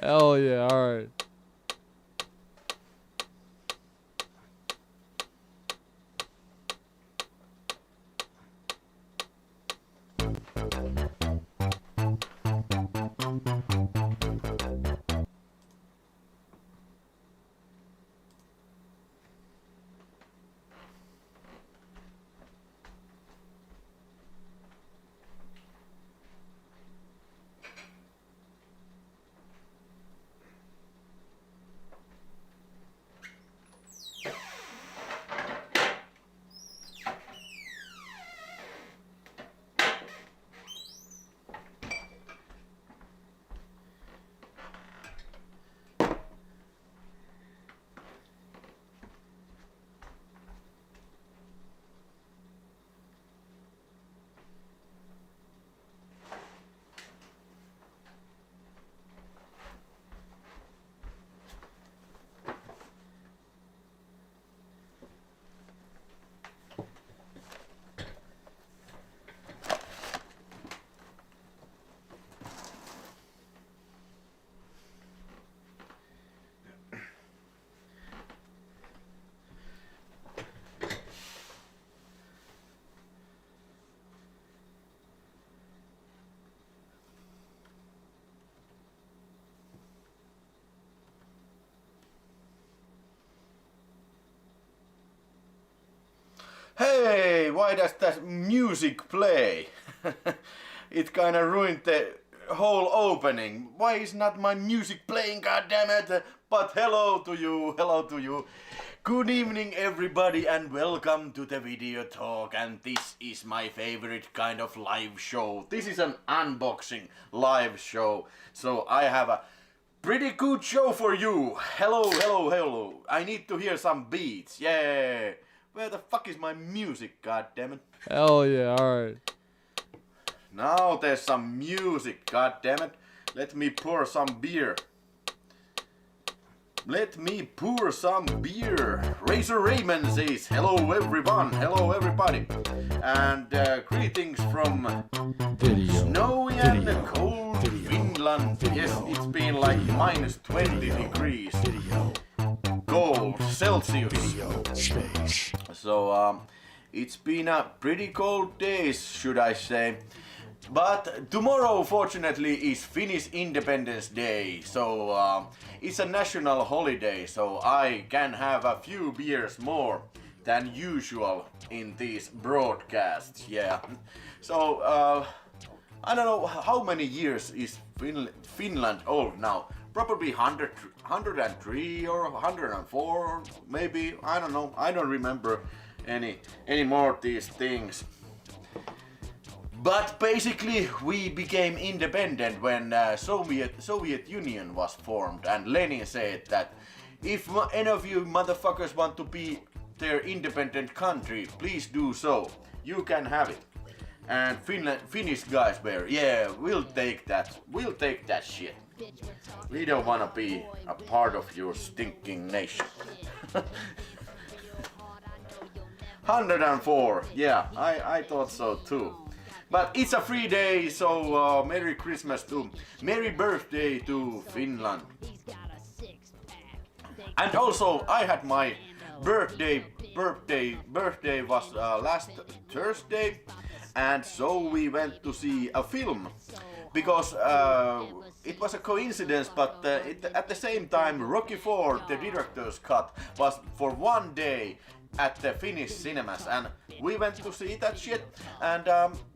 Hell yeah, alright. Hey, why does that music play? It kinda ruined the whole opening. Why is not my music playing, goddammit? But hello to you, hello to you. Good evening everybody and welcome to the video talk, and this is my favorite kind of live show. This is an unboxing live show, so I have a pretty good show for you. Hello, hello, hello. I need to hear some beats, yeah. Where the fuck is my music, goddammit? Hell yeah, alright. Now there's some music, goddammit. Let me pour some beer. Let me pour some beer. Razor Raymond says hello everyone, hello everybody. And greetings from snowy and cold Finland. Yes, it's been like minus 20 degrees. Cold Celsius. So it's been a pretty cold days, should I say. But tomorrow, fortunately, is Finnish Independence Day, so it's a national holiday, so I can have a few beers more than usual in these broadcasts, yeah. So I don't know how many years is Finland old now. Probably 103 or 104, maybe, I don't know, I don't remember any more of these things. But basically we became independent when Soviet Union was formed, and Lenin said that if any of you motherfuckers want to be their independent country, please do so, you can have it. And Finnish guys were, yeah, we'll take that shit. We don't wanna be a part of your stinking nation. 104, yeah, I thought so too. But it's a free day, so Merry Christmas to Merry Birthday to Finland. And also, I had my birthday was last Thursday, and so we went to see a film because it was a coincidence, but at the same time Rocky IV, the director's cut, was for one day at the Finnish cinemas, and we went to see that shit. And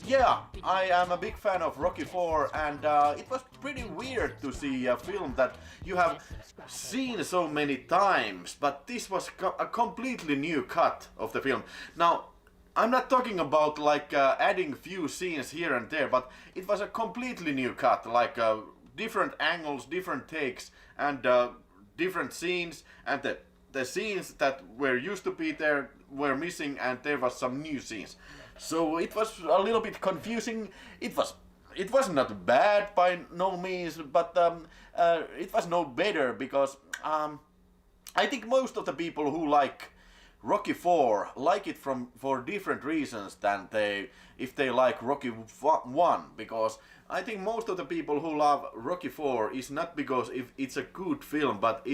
yeah, I am a big fan of Rocky IV, and it was pretty weird to see a film that you have seen so many times, but this was a completely new cut of the film. Now, I'm not talking about like adding few scenes here and there, but it was a completely new cut, like different angles, different takes, and different scenes, and the scenes that were used to be there were missing, and there was some new scenes. So it was a little bit confusing. It was not bad by no means, but it was no better because I think most of the people who like Rocky 4 like it for different reasons than if they like Rocky 1, because I think most of the people who love Rocky 4 is not because if it's a good film, but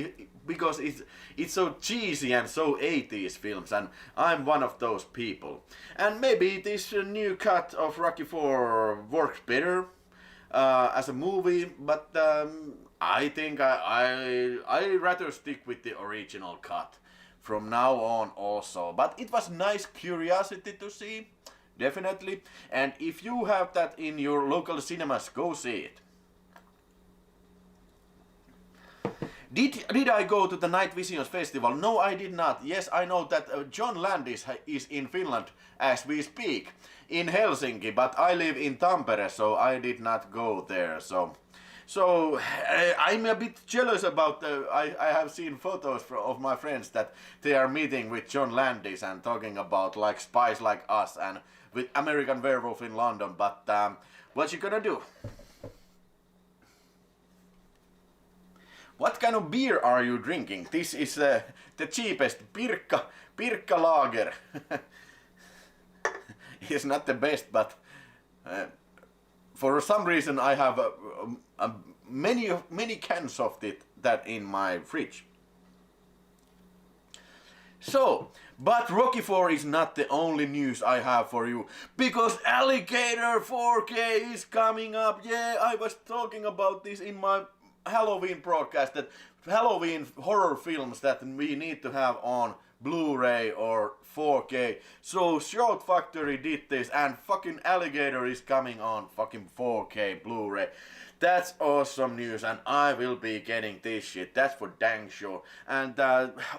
because it's so cheesy and so 80s films, and I'm one of those people. And maybe this new cut of Rocky 4 works better as a movie, but I think I rather stick with the original cut from now on also. But it was nice curiosity to see, definitely. And if you have that in your local cinemas, go see it. Did I go to the Night Visions Festival? No, I did not. Yes, I know that John Landis is in Finland as we speak, in Helsinki, but I live in Tampere, so I did not go there. So I'm a bit jealous about I have seen photos of my friends that they are meeting with John Landis and talking about like Spies Like Us and with American Werewolf in London, but what you gonna do? What kind of beer are you drinking? This is the cheapest Pirkka Lager. It's not the best, but for some reason I have many cans of that in my fridge. So, but Rocky 4 is not the only news I have for you, because Alligator 4K is coming up. Yeah, I was talking about this in my Halloween broadcast, that Halloween horror films that we need to have on Blu-ray or 4K. So Shout Factory did this, and fucking Alligator is coming on fucking 4K Blu-ray. That's awesome news, and I will be getting this shit. That's for dang sure. And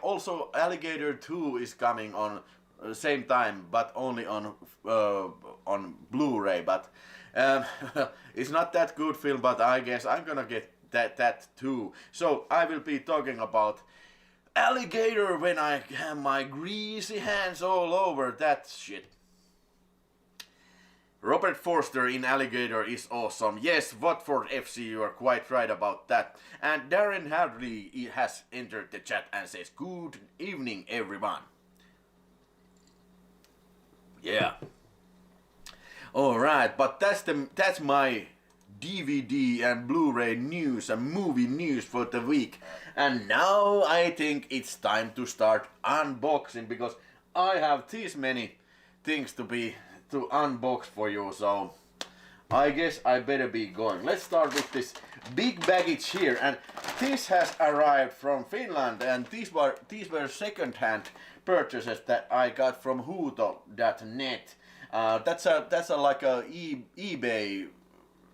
also Alligator 2 is coming on same time, but only on Blu-ray. But it's not that good film, but I guess I'm gonna get that too. So I will be talking about Alligator when I have my greasy hands all over that shit. Robert Forster in Alligator is awesome. Yes, Watford FC, you are quite right about that. And Darren Hadley has entered the chat and says, good evening everyone. Yeah. Alright, but that's my DVD and Blu-ray news and movie news for the week. And now I think it's time to start unboxing, because I have this many things to unbox for you, so I guess I better be going. Let's start with this big baggage here, and this has arrived from Finland, and these were second-hand purchases that I got from Huuto.net. That's like a eBay.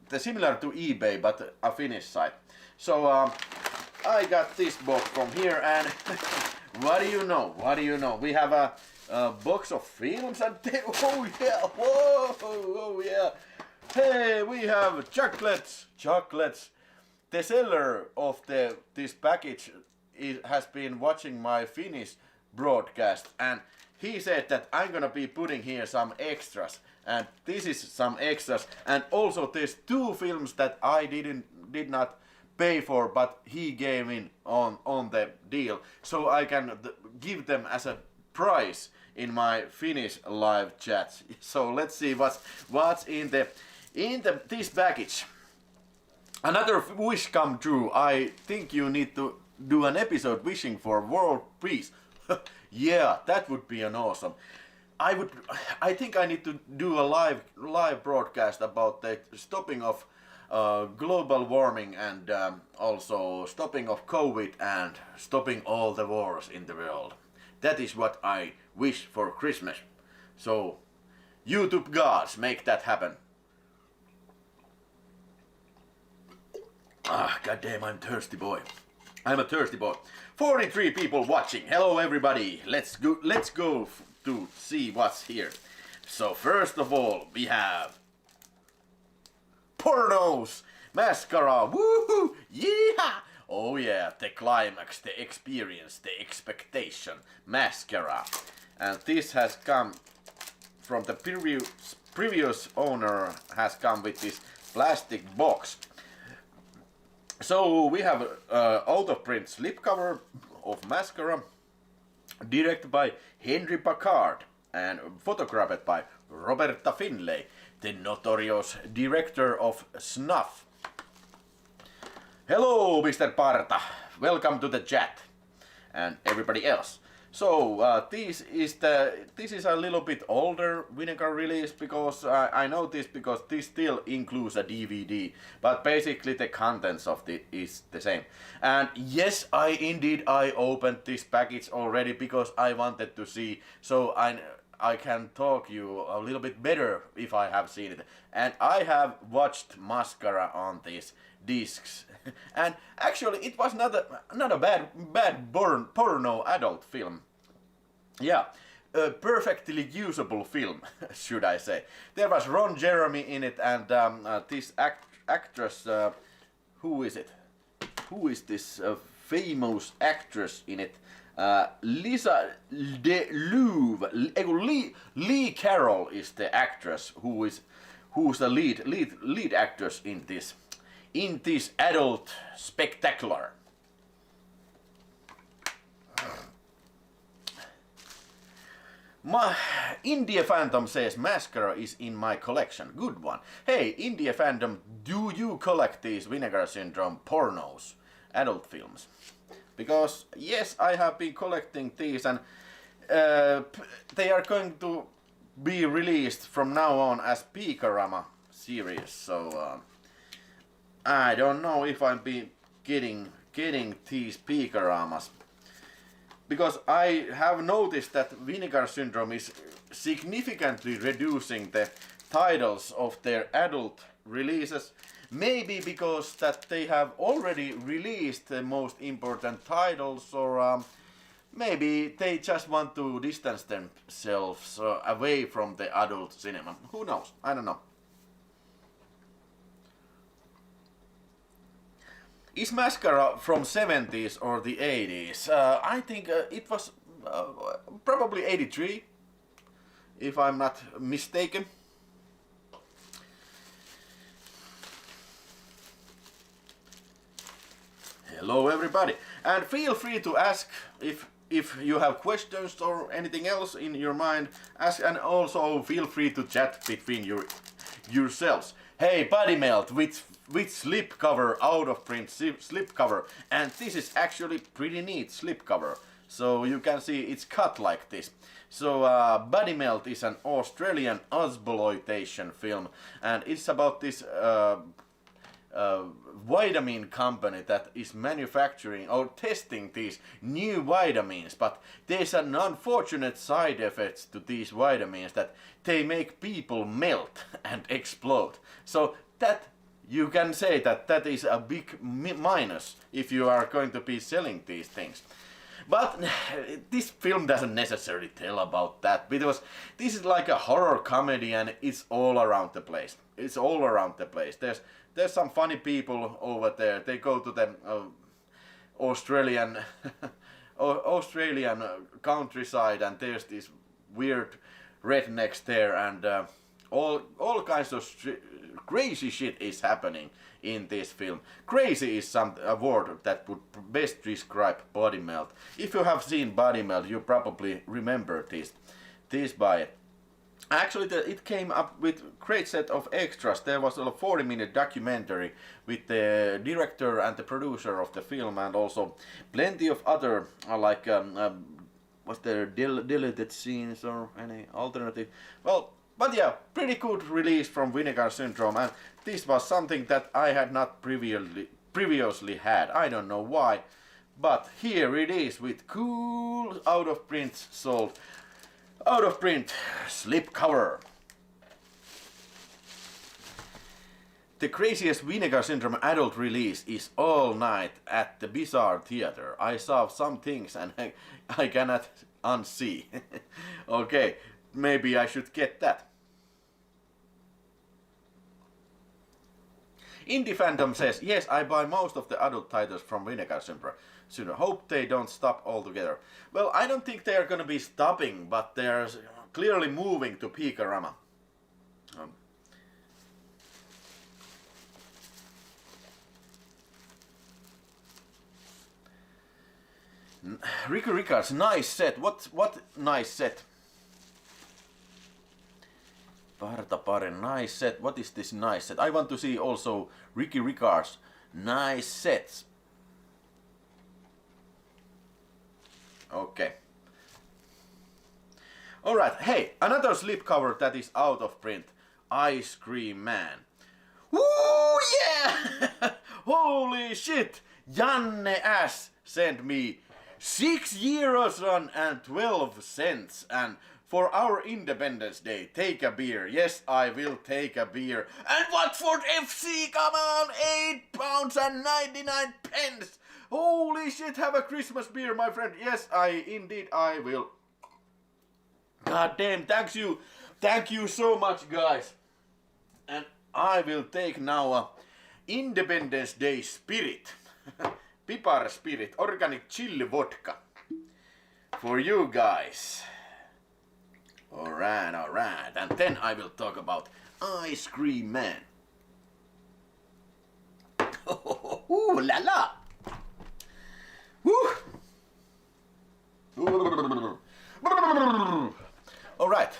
They're similar to eBay, but a Finnish site. So I got this box from here, and what do you know? What do you know? We have a box of films, and oh yeah, whoa, oh yeah. Hey, we have chocolates. The seller of this package has been watching my Finnish broadcast, and he said that I'm gonna be putting here some extras. And this is some extras, and also there's 2 films that I did not pay for, but he gave in on the deal, so I can give them as a prize in my Finnish live chats. So let's see what's in this package. Another wish come true. I think you need to do an episode wishing for world peace. Yeah, that would be an awesome. I think I need to do a live broadcast about the stopping of global warming, and also stopping of COVID, and stopping all the wars in the world. That is what I wish for Christmas. So, YouTube gods, make that happen. Ah, goddamn, I'm thirsty boy. I'm a thirsty boy. 43 people watching. Hello everybody. Let's go to see what's here. So first of all, we have Pornos Mascara. Woohoo! Yeah! Oh yeah, the climax, the experience, the expectation. Mascara. And this has come from the previous owner, has come with this plastic box. So we have out of print slipcover of mascara, directed by Henry Packard and photographed by Roberta Finlay, the notorious director of Snuff. Hello, Mr. Parta. Welcome to the chat, and everybody else. So this is a little bit older Vinegar release, because I know this because this still includes a DVD, but basically the contents of it is the same. And yes, I opened this package already because I wanted to see, so I can talk you a little bit better if I have seen it. And I have watched Mascara on these discs, and actually it was not a bad porno adult film. Yeah, a perfectly usable film, should I say. There was Ron Jeremy in it, and this actress, who is it? Who is this famous actress in it? Lisa DeLuve. Lee Carroll is the actress who's the lead actress in this adult spectacular. India Phantom says Mascara is in my collection. Good one. Hey, India Phantom, do you collect these Vinegar Syndrome pornos, adult films? Because yes, I have been collecting these, and they are going to be released from now on as Peekarama series. So I don't know if I'll be getting these Peekaramas, because I have noticed that Vinegar Syndrome is significantly reducing the titles of their adult releases. Maybe because that they have already released the most important titles, or maybe they just want to distance themselves away from the adult cinema. Who knows? I don't know. Is Mascara from 70s or the 80s? I think it was probably 83, if I'm not mistaken. Hello everybody, and feel free to ask if you have questions or anything else in your mind. Ask, and also feel free to chat between yourselves. Hey, Body Melt with slipcover, out of print slipcover, and this is actually pretty neat slipcover. So you can see it's cut like this. So Body Melt is an Australian exploitation film, and it's about this vitamin company that is manufacturing or testing these new vitamins, but there's an unfortunate side effects to these vitamins, that they make people melt and explode. So that you can say that is a big minus if you are going to be selling these things. But this film doesn't necessarily tell about that, because this is like a horror comedy, and it's all around the place. It's all around the place. There's some funny people over there. They go to the Australian countryside, and there's this weird rednecks there, and all kinds of crazy shit is happening in this film. Crazy is a word that would best describe Body Melt. If you have seen Body Melt, you probably remember this by it. Actually, it came up with a great set of extras. There was a 40-minute documentary with the director and the producer of the film, and also plenty of other was there deleted scenes or any alternative? Well, but yeah, pretty good release from Vinegar Syndrome, and this was something that I had not previously had. I don't know why, but here it is with cool out of print slipcover. The craziest Vinegar Syndrome adult release is All Night at the Bizarre Theater. I saw some things and I cannot unsee. Okay, maybe I should get that. Indie Phantom says, yes, I buy most of the adult titles from Vinegar Syndrome. Hope they don't stop altogether. Well, I don't think they are going to be stopping, but they're clearly moving to Peekarama. Ricky Ricards, nice set. What nice set? Partapare, nice set. What is this nice set? I want to see also Ricky Ricards nice sets. Okay. Alright, hey, another slipcover that is out of print. Ice Cream Man. Woo, yeah! Holy shit! Janne S sent me €6 and 12 cents, and for our Independence Day, take a beer. Yes, I will take a beer. And Watford FC, come on, £8 and 99 pence. Holy shit, have a Christmas beer, my friend. Yes, indeed I will. God damn, thank you so much, guys. And I will take now a Independence Day spirit. Pipar spirit, organic chili vodka. For you guys. Alright. And then I will talk about Ice Cream Man. Ooh la la. Woo. Alright.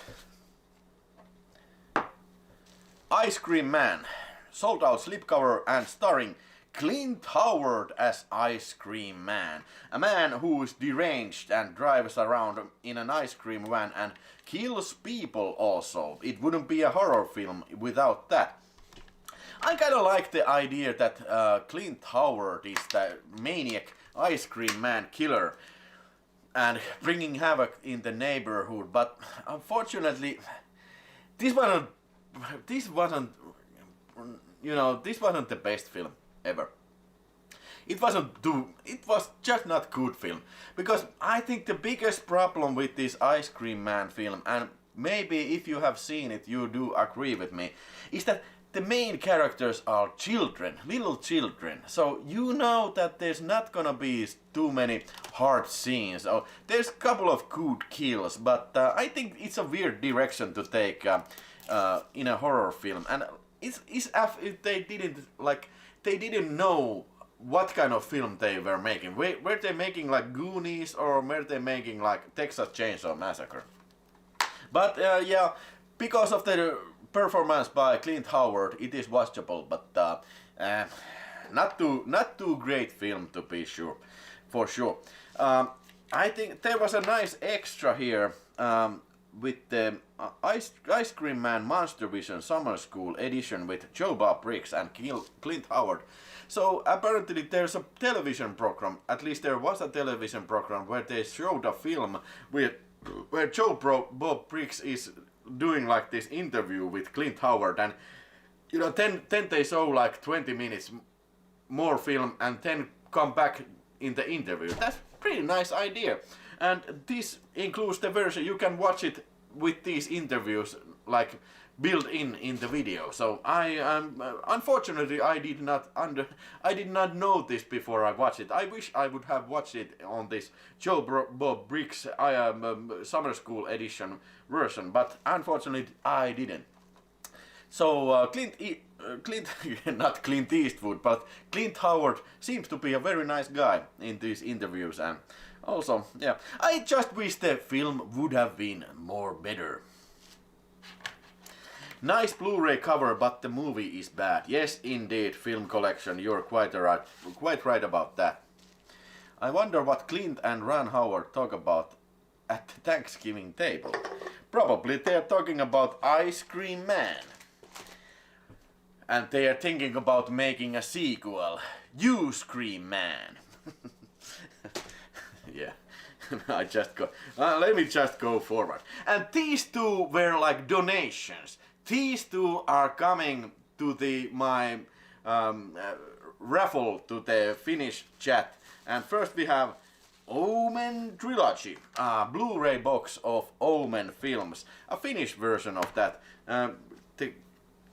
Ice Cream Man. Sold out slipcover and starring Clint Howard as Ice Cream Man. A man who is deranged and drives around in an ice cream van and kills people also. It wouldn't be a horror film without that. I kinda like the idea that Clint Howard is the maniac ice cream man killer and bringing havoc in the neighborhood, but unfortunately this wasn't the best film ever. It was just not good film, because I think the biggest problem with this Ice Cream Man film, and maybe if you have seen it you do agree with me, is that the main characters are children, little children. So you know that there's not gonna be too many hard scenes. Oh, there's a couple of good kills, but I think it's a weird direction to take in a horror film. And it's as if they didn't know what kind of film they were making. Were they making like Goonies, or were they making like Texas Chainsaw Massacre? But yeah, because of the performance by Clint Howard, it is watchable, but not too great film to be sure, for sure. I think there was a nice extra here with the Ice Cream Man Monster Vision Summer School edition with Joe Bob Briggs and Clint Howard. So apparently there's a television program, at least there was a television program where they showed a film where Joe Bob Briggs is doing like this interview with Clint Howard, and you know, then they show like 20 minutes more film and then come back in the interview. That's pretty nice idea, and this includes the version you can watch it with these interviews like built in the video. So unfortunately I did not know this before I watched it. I wish I would have watched it on this Joe Bob Briggs Summer School edition version, but unfortunately I didn't. So not Clint Eastwood, but Clint Howard seems to be a very nice guy in these interviews, and also, yeah, I just wish the film would have been more better. Nice Blu-ray cover, but the movie is bad. Yes, indeed, film collection, you're quite right about that. I wonder what Clint and Ron Howard talk about at the Thanksgiving table. Probably they're talking about Ice Cream Man. And they are thinking about making a sequel, You Scream Man. Yeah, let me just go forward. And these two were like donations. These two are coming to my raffle to the Finnish chat. And first we have Omen Trilogy, a Blu-ray box of Omen films, a Finnish version of that. The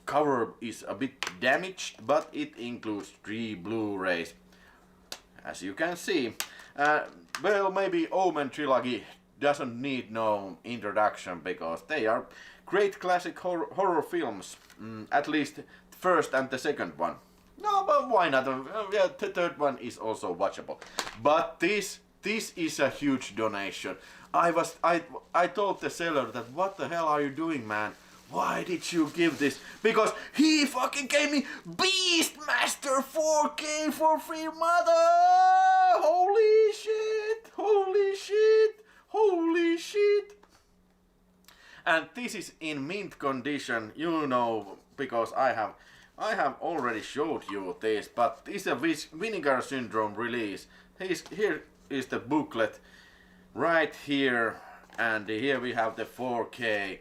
cover is a bit damaged, but it includes 3 Blu-rays, as you can see. Well, maybe Omen Trilogy doesn't need no introduction, because they are great classic horror films, at least the first and the second one. No, but why not? Yeah, the third one is also watchable. But this this is a huge donation. I told the seller that what the hell are you doing, man? Why did you give this? Because he fucking gave me Beastmaster 4K for free, mother! Holy shit! Holy shit! Holy shit! And this is in mint condition, you know, because I have already showed you this, but this is a Vinegar Syndrome release. Here is the booklet right here, and here we have the 4K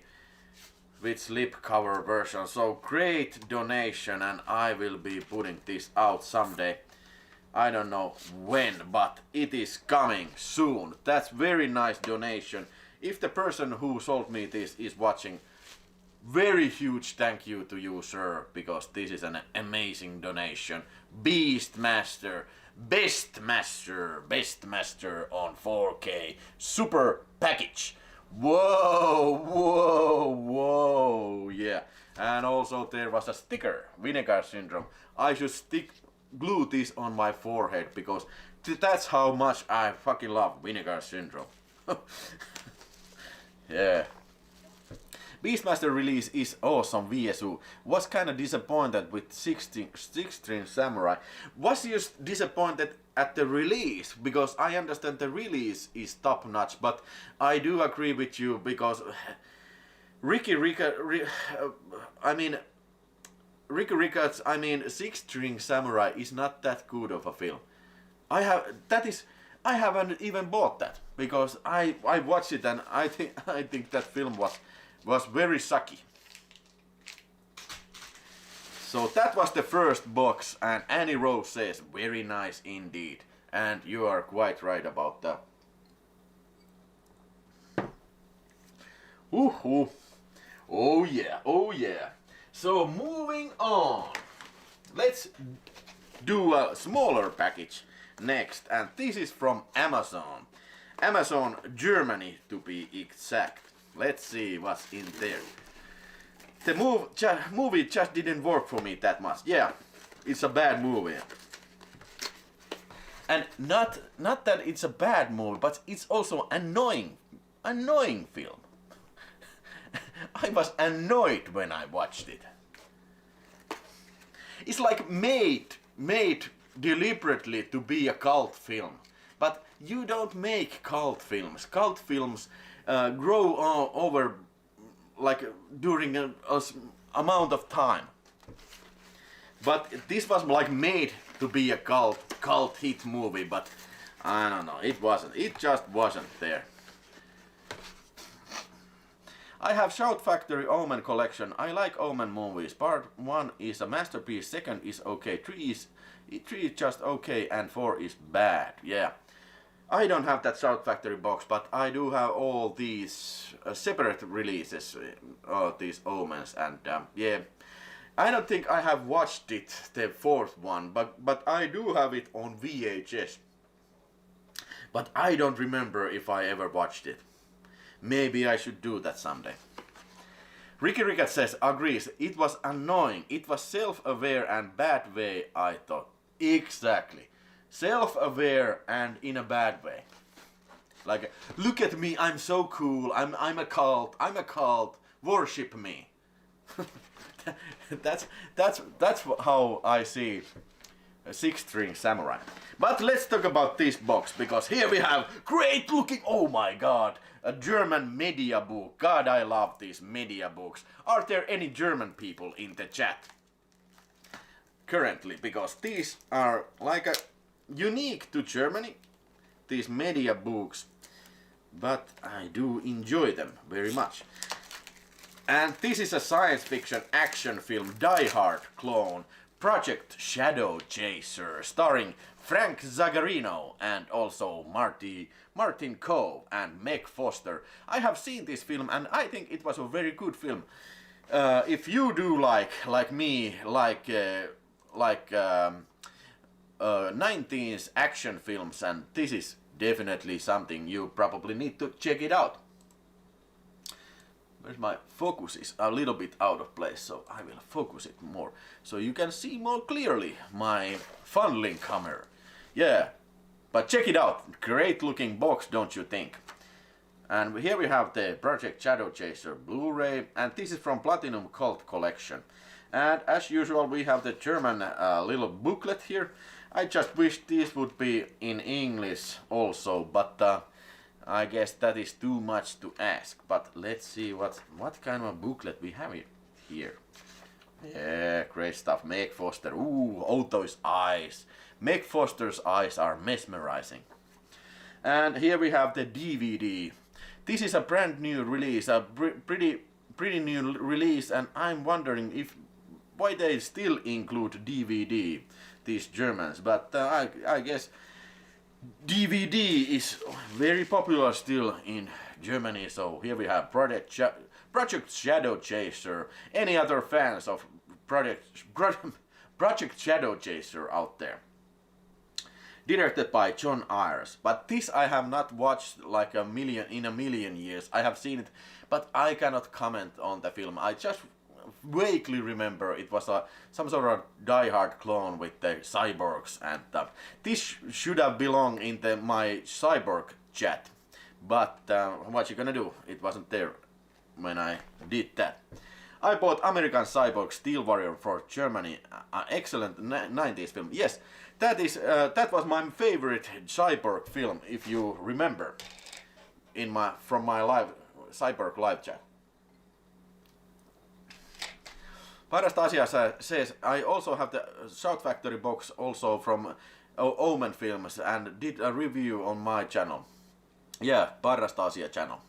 with slipcover version. So great donation, and I will be putting this out someday. I don't know when, but it is coming soon. That's very nice donation. If the person who sold me this is watching, very huge thank you to you, sir, because this is an amazing donation. Beastmaster, Bestmaster on 4K, super package. Whoa, whoa, whoa, yeah. And also there was a sticker, Vinegar Syndrome. I should glue this on my forehead because that's how much I fucking love Vinegar Syndrome. Yeah. Beastmaster release is awesome, VSU. Was kinda disappointed with 16 Samurai. Was you disappointed at the release? Because I understand the release is top notch, but I do agree with you because Ricky Rickard's, 6-String Samurai is not that good of a film. I haven't even bought that because I watched it and I think that film was very sucky. So that was the first box, and Annie Rose says very nice indeed, and you are quite right about that. Ooh. Oh yeah, oh yeah. So moving on, let's do a smaller package next, and this is from Amazon. Amazon Germany to be exact. Let's see what's in there. The movie just didn't work for me that much. Yeah, it's a bad movie. And not that it's a bad movie, but it's also annoying film. I was annoyed when I watched it. It's like made deliberately to be a cult film. But you don't make cult films. Cult films grow over like during a amount of time. But this was like made to be a cult hit movie, but I don't know, it wasn't. It just wasn't there. I have Shout Factory Omen collection. I like Omen movies. Part 1 is a masterpiece, 2nd is okay, 3 is just okay, and 4 is bad. Yeah. I don't have that Shout Factory box, but I do have all these separate releases, these Omens, and yeah. I don't think I have watched it, the 4th one, but I do have it on VHS. But I don't remember if I ever watched it. Maybe I should do that someday. Ricky Rickard says, agrees, it was annoying. It was self-aware and bad way, I thought. Exactly. Self-aware and in a bad way. Like, look at me, I'm so cool, I'm a cult, worship me. that's how I see a 6-String Samurai. But let's talk about this box, because here we have great looking, oh my god, a German media book. God, I love these media books. Are there any German people in the chat currently? Because these are like a unique to Germany, these media books, but I do enjoy them very much. And this is a science fiction action film, Die Hard clone, Project Shadow Chaser, starring Frank Zagarino and also Martin Coe and Meg Foster. I have seen this film and I think it was a very good film. If you do like me, 19th action films, and this is definitely something you probably need to check it out. Where's my focus is a little bit out of place, so I will focus it more so you can see more clearly my funneling camera. Yeah, But check it out, great looking box, don't you think? And here we have the Project Shadow Chaser Blu-ray, and this is from Platinum Cult Collection. And as usual, we have the German little booklet here. I just wish this would be in English also, but I guess that is too much to ask. But let's see what kind of booklet we have here. Yeah, great stuff. Meg Foster. Ooh, Otto's eyes. Meg Foster's eyes are mesmerizing. And here we have the DVD. This is a brand new release, a pretty new release, and I'm wondering why they still include DVD, these Germans. But I guess DVD is very popular still in Germany. So here we have Project Shadow Chaser. Any other fans of Project Shadow Chaser out there? Directed by John Ayres. But this I have not watched like in a million years. I have seen it, but I cannot comment on the film. I just vaguely remember it was some sort of die-hard clone with the cyborgs, and this should have belonged in my cyborg chat. But what you gonna do? It wasn't there when I did that. I bought American Cyborg Steel Warrior for Germany. Excellent 90s film. Yes, that was my favorite cyborg film, if you remember, from my cyborg live chat. Parasta Asia says, I also have the Shout Factory box also from Omen Films and did a review on my channel. Yeah, Parasta Asia channel.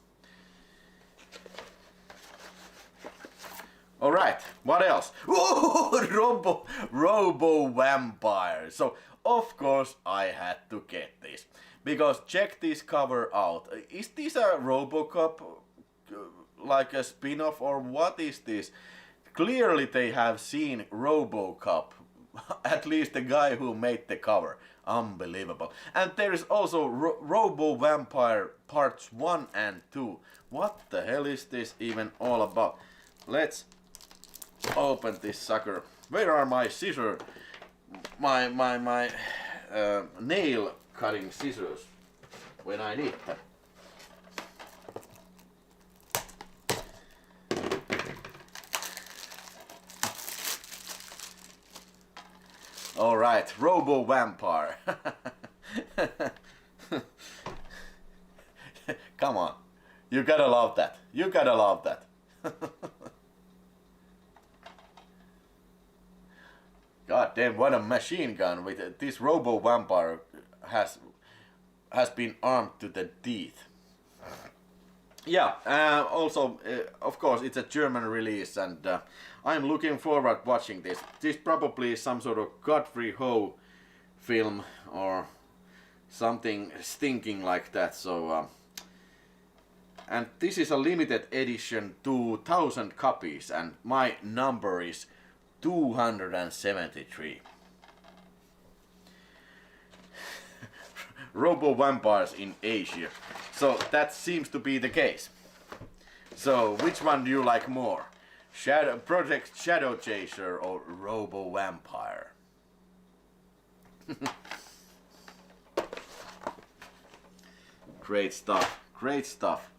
Alright, what else? Ooh, Robo Vampire. So, of course, I had to get this. Because check this cover out. Is this a Robocop, like a spin-off, or what is this? Clearly they have seen Robocop. At least the guy who made the cover. Unbelievable. And there is also Robo Vampire parts 1 and 2. What the hell is this even all about? Let's open this sucker. Where are my scissors? My nail cutting scissors when I need them. Alright, Robo Vampire. Come on. You gotta love that. You gotta love that. God damn, what a machine gun with it. This Robo Vampire has been armed to the teeth. Yeah, also, of course, it's a German release, and I'm looking forward watching this. This probably is some sort of Godfrey Ho film or something stinking like that. So, and this is a limited edition, 2,000 copies, and my number is 273. Robo Vampires in Asia. So that seems to be the case. So which one do you like more? Project Shadow Chaser or Robo Vampire? Great stuff. Great stuff.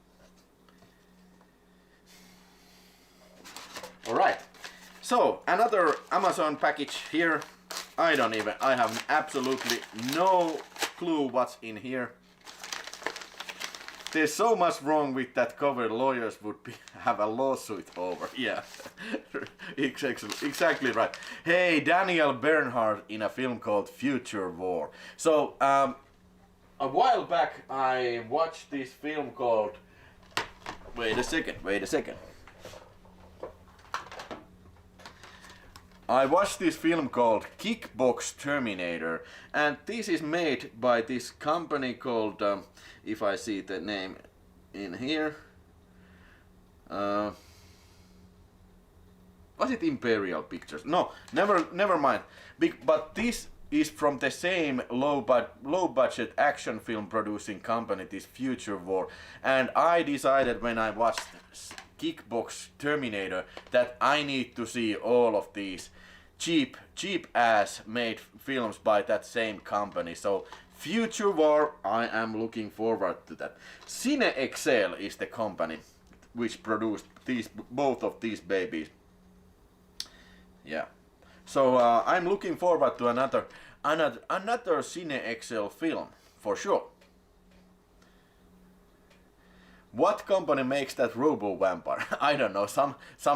Alright. So another Amazon package here. I have absolutely no clue what's in here. There's so much wrong with that cover, lawyers would have a lawsuit over. Yeah, exactly right. Hey, Daniel Bernhardt in a film called Future War. So, a while back I watched this film called... Wait a second. I watched this film called Kickbox Terminator, and this is made by this company called, if I see the name in here, was it Imperial Pictures? No, never mind. But this is from the same low budget action film producing company, this Future War, and I decided when I watched Kickbox Terminator that I need to see all of these cheap ass made films by that same company. So Future War, I am looking forward to that. Cine Excel is the company which produced both of these babies. Yeah. So I'm looking forward to another Cine Excel film for sure. What company makes that Robo Vampire? I don't know. Some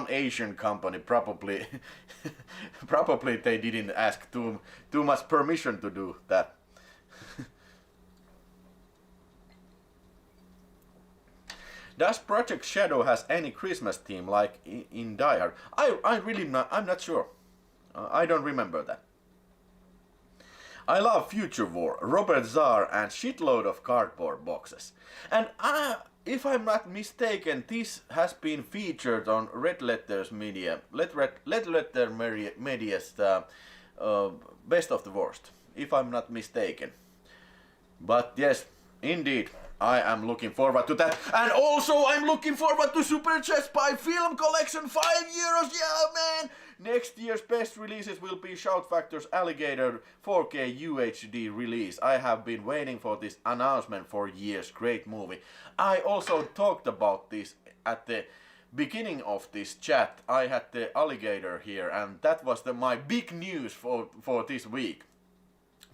Asian company probably. Probably they didn't ask too much permission to do that. Does Project Shadow has any Christmas theme like in Die Hard? I'm not sure. I don't remember that. I love Future War, Robert Zarr, and shitload of cardboard boxes. And if I'm not mistaken, this has been featured on Red Letter Media's Best of the Worst, if I'm not mistaken. But yes, indeed, I am looking forward to that. And also I'm looking forward to Super Chats by Film Collection, €5, yeah man! Next year's best releases will be Shout Factor's Alligator 4K UHD release. I have been waiting for this announcement for years, great movie. I also talked about this at the beginning of this chat. I had the Alligator here and that was my big news for this week.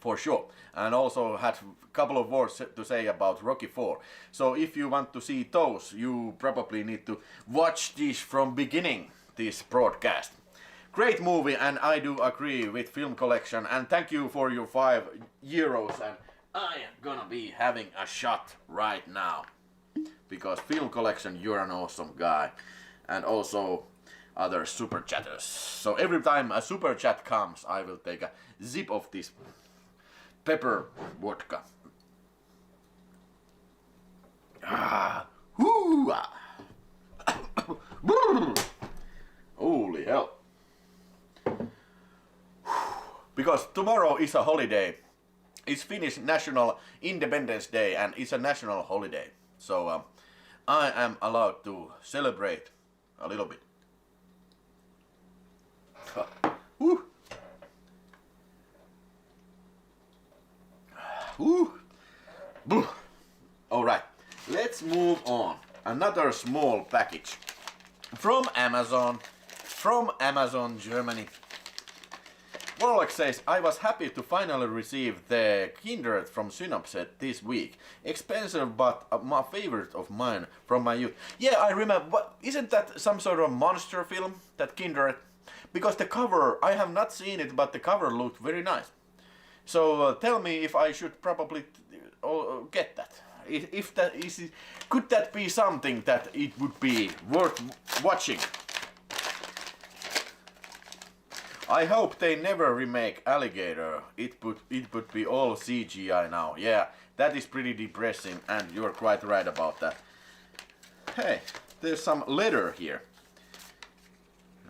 For sure. And also had a couple of words to say about Rocky 4. So if you want to see those, you probably need to watch this from beginning, this broadcast. Great movie, and I do agree with Film Collection, and thank you for your €5, and I am gonna be having a shot right now. Because Film Collection, you're an awesome guy. And also other super chatters. So every time a super chat comes, I will take a sip of this pepper vodka. Holy hell. Because tomorrow is a holiday. It's Finnish National Independence Day and it's a national holiday. So I am allowed to celebrate a little bit. Woo. Woo. Alright, let's move on. Another small package from Amazon Germany. Warlock says, I was happy to finally receive the Kindred from Synopset this week. Expensive but my favorite of mine from my youth. Yeah, I remember, but isn't that some sort of monster film, that Kindred? Because the cover, I have not seen it, but the cover looked very nice. So tell me if I should probably get that. If that is, could that be something that it would be worth watching? I hope they never remake Alligator. It would be all CGI now. Yeah, that is pretty depressing, and you're quite right about that. Hey, there's some letter here.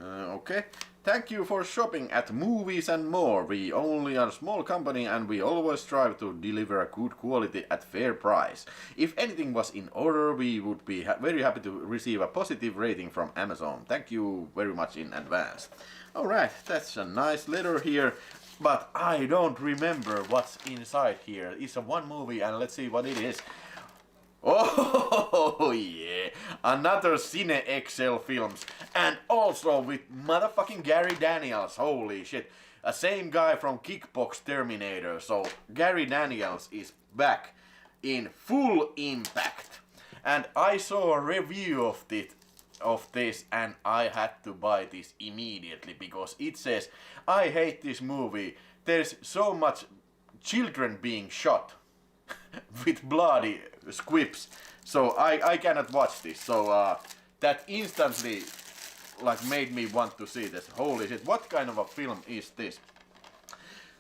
Okay. Thank you for shopping at Movies and More. We only are a small company and we always strive to deliver a good quality at fair price. If anything was in order, we would be very happy to receive a positive rating from Amazon. Thank you very much in advance. Alright, that's a nice letter here, but I don't remember what's inside here. It's a one movie and let's see what it is. Oh yeah, another Cine Excel films, and also with motherfucking Gary Daniels. Holy shit, a same guy from Kickbox Terminator. So Gary Daniels is back in full impact, and I saw a review of this and I had to buy this immediately because it says, I hate this movie, there's so much children being shot with bloody squibs, so I cannot watch this. So that instantly like made me want to see this. Holy shit, what kind of a film is this?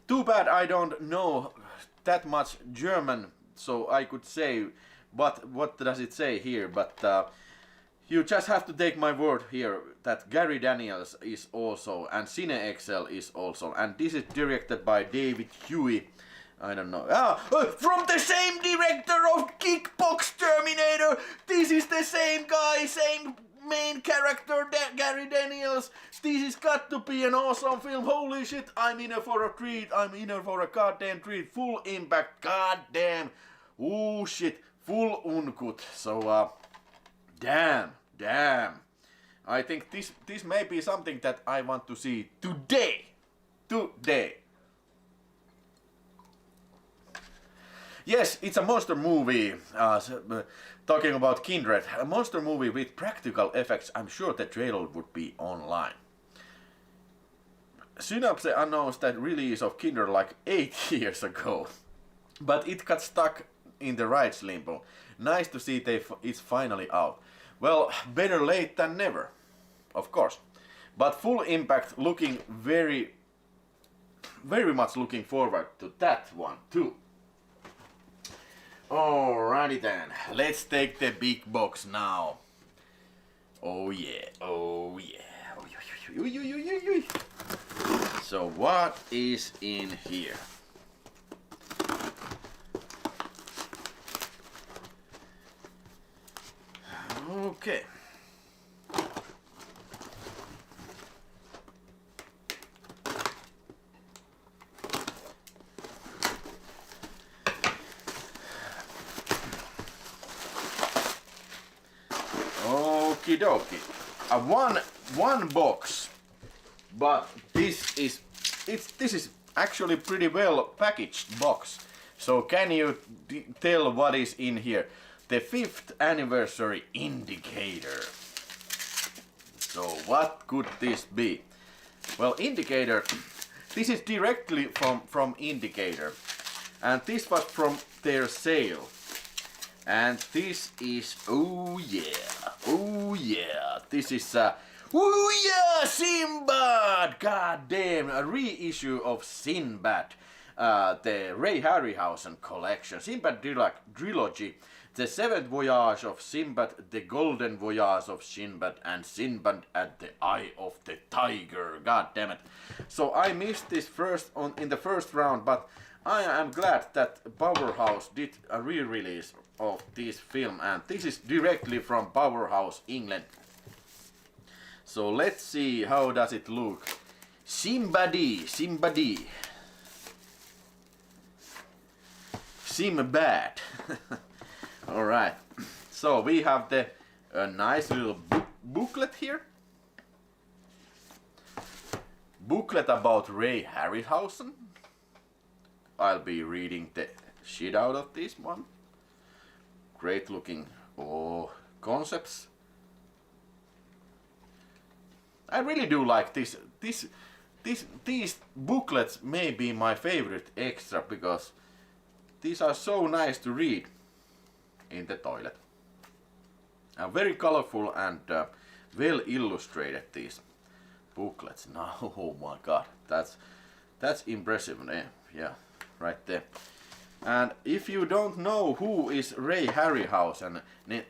Too bad I don't know that much German, so I could say, but what does it say here? But you just have to take my word here that Gary Daniels is also, and Cine Excel is also, and this is directed by David Huey. I don't know. From the same director of Kickbox Terminator! This is the same guy, same main character, Gary Daniels. This has got to be an awesome film. Holy shit, I'm in for a treat. I'm in for a goddamn treat. Full impact, goddamn. Ooh shit, full uncut. So, damn. I think this may be something that I want to see today. Yes, it's a monster movie. Talking about Kindred, a monster movie with practical effects. I'm sure the trailer would be online. Synapse announced that release of Kindred like 8 years ago, but it got stuck in the rights limbo. Nice to see it's finally out. Well, better late than never, of course. But Full Impact looking very much looking forward to that one too. Alrighty then, let's take the big box now. Oh yeah. So what is in here? Okay. Okie dokie. One box, but this is actually pretty well packaged box. So can you tell what is in here? The 5th anniversary indicator. So what could this be? Well, indicator. This is directly from Indicator, and this was from their sale. And this is, oh yeah, this is Sinbad! God damn, a reissue of Sinbad, the Ray Harryhausen collection, Sinbad Trilogy, the 7th Voyage of Sinbad, the Golden Voyage of Sinbad, and Sinbad at the Eye of the Tiger. God damn it! So I missed this in the first round, but I am glad that Powerhouse did a re-release of this film, and this is directly from Powerhouse, England. So let's see how does it look. Sinbad. Alright, so we have the nice little booklet here. Booklet about Ray Harryhausen. I'll be reading the shit out of this one. Great looking concepts. I really do like this. These booklets may be my favorite extra because these are so nice to read in the toilet. Very colorful and well illustrated, these booklets. Now, oh my god, that's impressive. Yeah, right there. And if you don't know who is Ray Harryhausen,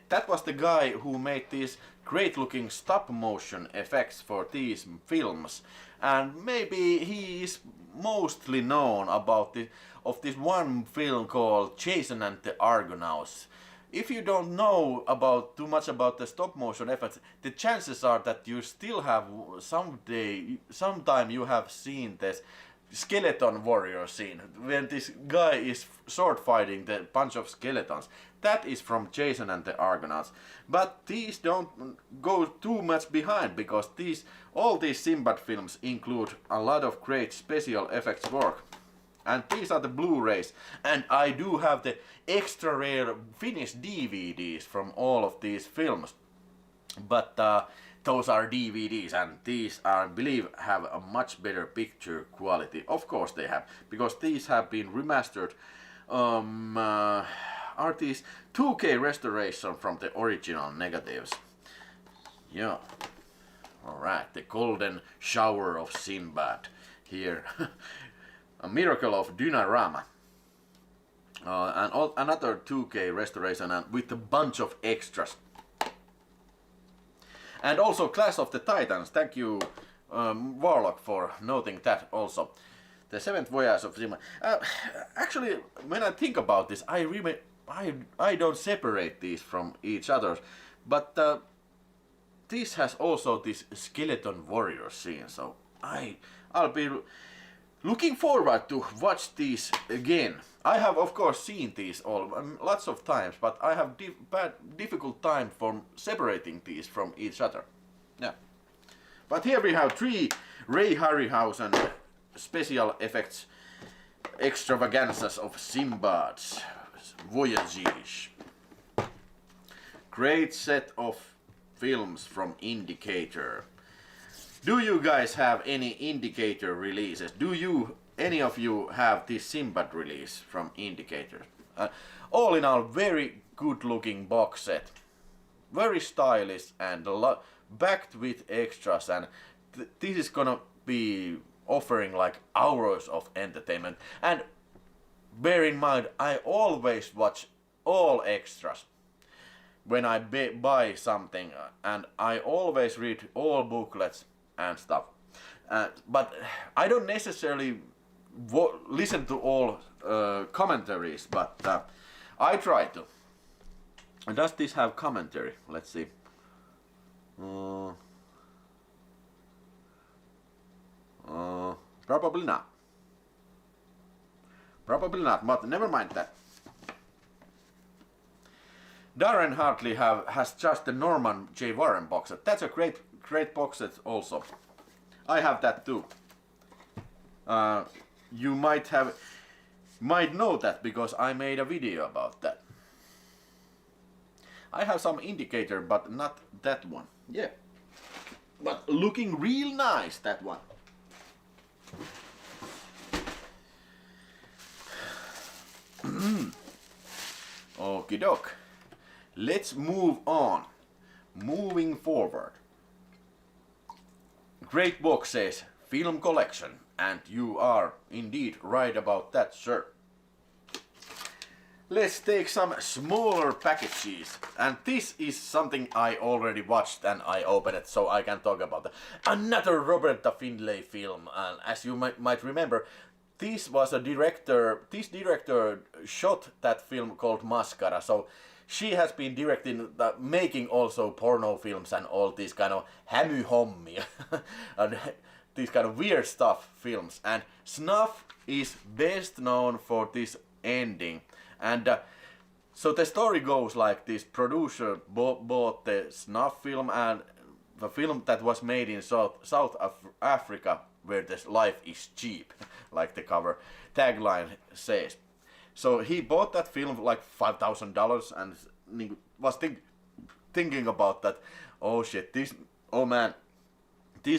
that was the guy who made these great looking stop motion effects for these films. And maybe he is mostly known about this one film called Jason and the Argonauts. If you don't know too much about the stop motion effects, the chances are that you still have sometime you have seen this skeleton warrior scene when this guy is sword fighting the bunch of skeletons. That is from Jason and the Argonauts. But these don't go too much behind, because all these Sinbad films include a lot of great special effects work. And these are the Blu-rays, and I do have the extra rare finished DVDs from all of these films. But those are DVDs, and these I believe have a much better picture quality. Of course they have, because these have been remastered. Are these 2K restoration from the original negatives? Yeah. Alright, the golden shower of Sinbad here. A miracle of Dynarama. And another 2K restoration, and with a bunch of extras. And also Clash of the Titans. Thank you, Warlock, for noting that also. The 7th Voyage of Sinbad. Actually, when I think about this, I don't separate these from each other. But this has also this skeleton warrior scene, so I'll be looking forward to watch these again. I have of course seen these all lots of times, but I have difficult time from separating these from each other. Yeah. But here we have 3 Ray Harryhausen special effects extravaganzas of Sinbad's voyages. Great set of films from Indicator. Do you guys have any Indicator releases? Any of you have this Sinbad release from Indicator? All in all, very good looking box set. Very stylish and backed with extras, and this is gonna be offering like hours of entertainment. And bear in mind, I always watch all extras when I buy something, and I always read all booklets and stuff. But I don't necessarily listen to all commentaries, but I try to. Does this have commentary? Let's see. Probably not. Probably not, but never mind that. Darren Hartley has just the Norman J. Warren box set. That's a great box set also. I have that too. You might know that because I made a video about that. I have some Indicator, but not that one. Yeah. But looking real nice, that one. Okie doke. Let's move on. Moving forward. Great box says film collection, and you are indeed right about that, sir. Let's take some smaller packages, and this is something I already watched and I opened it, so I can talk about that. Another Roberta Findlay film, and as you might remember, this director shot that film called Mascara, so she has been directing, making also porno films and all these kind of hämy-hommy and these kind of weird stuff films. And Snuff is best known for this ending. And so the story goes like this: producer bought the Snuff film, and the film that was made in South Africa, where the life is cheap, like the cover tagline says. So he bought that film for like $5,000 and was thinking about that. Oh shit! This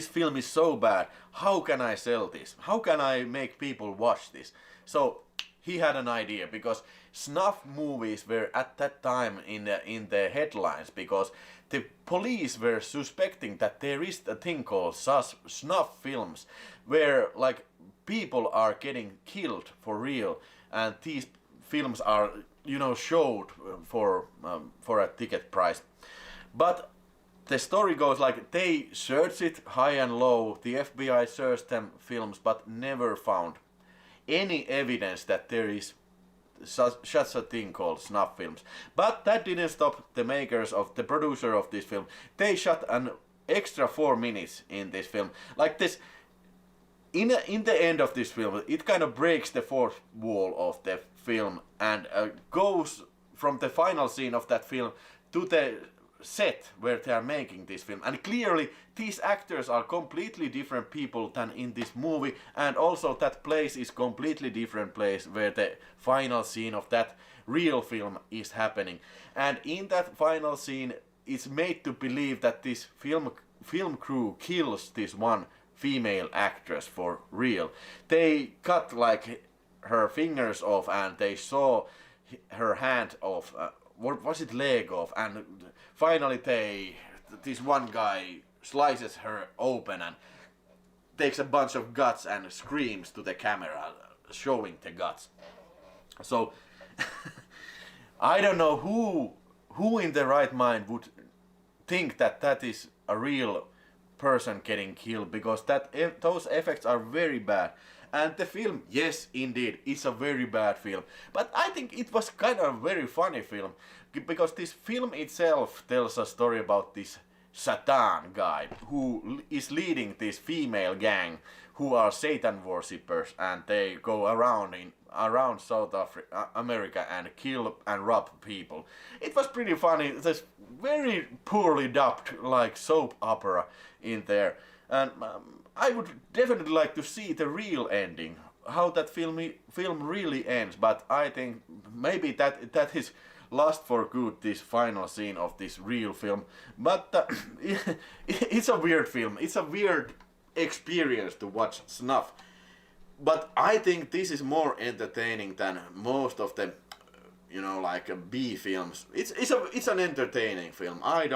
film is so bad. How can I sell this? How can I make people watch this? So he had an idea, because snuff movies were at that time in the headlines, because the police were suspecting that there is a thing called snuff films, where like people are getting killed for real, and these films are, you know, showed for a ticket price. But the story goes like they searched it high and low. The FBI searched them films, but never found any evidence that there is such a thing called snuff films. But that didn't stop the makers of the producer of this film. They shot an extra 4 minutes in this film. Like this, in the end of this film, it kind of breaks the fourth wall of the film and goes from the final scene of that film to the set where they are making this film. And clearly these actors are completely different people than in this movie, and also that place is completely different place where the final scene of that real film is happening. And in that final scene, it's made to believe that this film crew kills this one female actress for real. They cut like her fingers off, and they saw her hand off, what was it, leg off, and finally this one guy slices her open and takes a bunch of guts and screams to the camera, showing the guts. So I don't know who in the right mind would think that that is a real person getting killed, because those effects are very bad. And the film, yes, indeed, is a very bad film. But I think it was kind of a very funny film, because this film itself tells a story about this Satan guy who is leading this female gang who are Satan worshippers, and they go around South America and kill and rob people. It was pretty funny. There's very poorly dubbed like soap opera in there, and I would definitely like to see the real ending, how that film really ends. But I think maybe that is lost for good, this final scene of this real film. But it's a weird film. It's a weird experience to watch snuff. But I think this is more entertaining than most of the, like B films. It's an entertaining film. I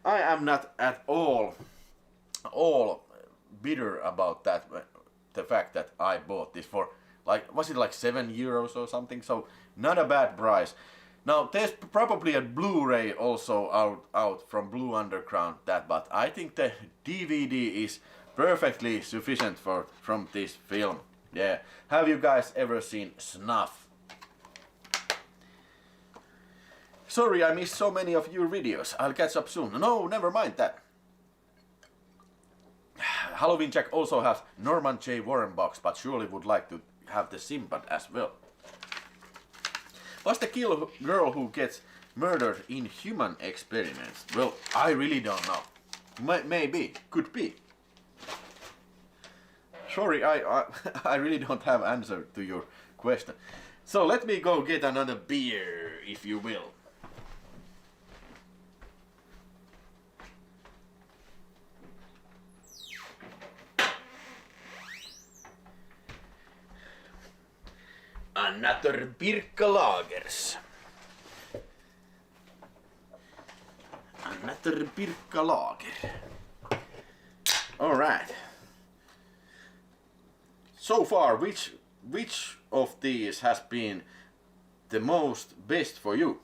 am not at all bitter about that. The fact that I bought this for was it like €7 or something? So not a bad price. Now there's probably a Blu-ray also out from Blue Underground but I think the DVD is perfectly sufficient from this film. Yeah. Have you guys ever seen Snuff? Sorry, I missed so many of your videos. I'll catch up soon. No, never mind that. Halloween Jack also has Norman J. Warren box, but surely would like to have the Sinbad as well. Was the girl who gets murdered in human experiments? Well, I really don't know. Maybe, could be. Sorry, I really don't have answer to your question. So let me go get another beer, if you will. Another Birka Lagers. Another Birka Lager. Alright. So far, which of these has been the most best for you?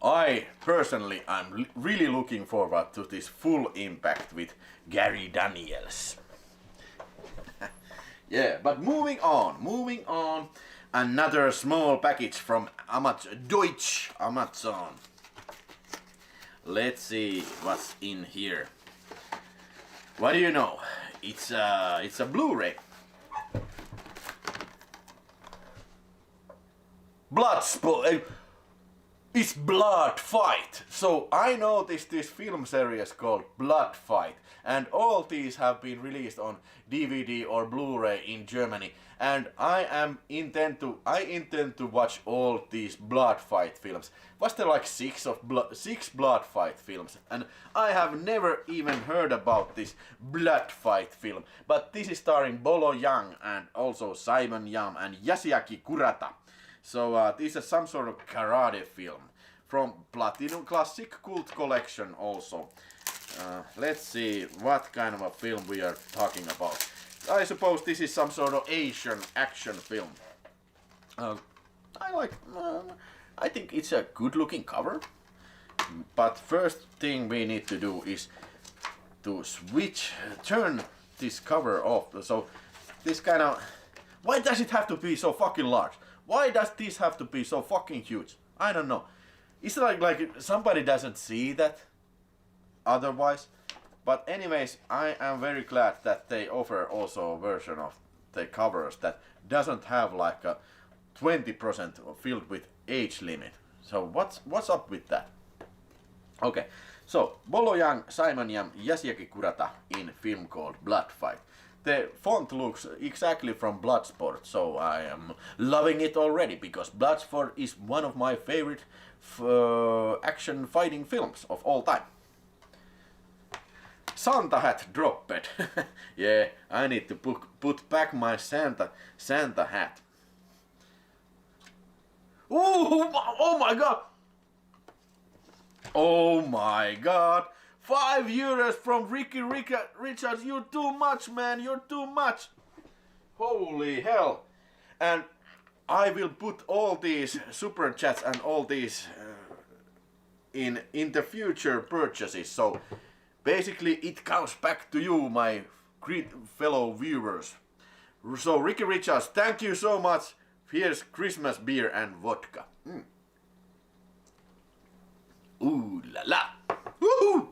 I personally am really looking forward to this Full Impact with Gary Daniels. Yeah, but moving on. Another small package from Deutsch Amazon. Let's see what's in here. What do you know? It's a Blu-ray. Bloodsport. It's Blood Fight. So I noticed this film series called Blood Fight, and all these have been released on DVD or Blu-ray in Germany. And I intend to watch all these Blood Fight films. Was there like six Blood Fight films? And I have never even heard about this Blood Fight film. But this is starring Bolo Young and also Simon Yam and Yasuaki Kurata. So this is some sort of karate film from Platinum Classic Cult Collection also. Let's see what kind of a film we are talking about. I suppose this is some sort of Asian action film. I think it's a good looking cover. But first thing we need to do is to turn this cover off. So this kind of, why does it have to be so fucking large? Why does this have to be so fucking huge? I don't know. It's like somebody doesn't see that otherwise. But anyways, I am very glad that they offer also a version of the covers that doesn't have like a 20% filled with age limit. So what's up with that? Okay, so Bolo Young, Simon Yam, Yasuaki Kurata in film called Blood Fight. The font looks exactly from Bloodsport, so I am loving it already, because Bloodsport is one of my favorite action fighting films of all time. Santa hat dropped. Yeah, I need to put back my Santa hat. Ooh, oh my god! Oh my god! €5 from Ricky Richards. You're too much, man. You're too much. Holy hell. And I will put all these super chats and all these in the future purchases. So basically it comes back to you, my great fellow viewers. So Ricky Richards, thank you so much here's Christmas beer and vodka. Ooh la la. Woohoo!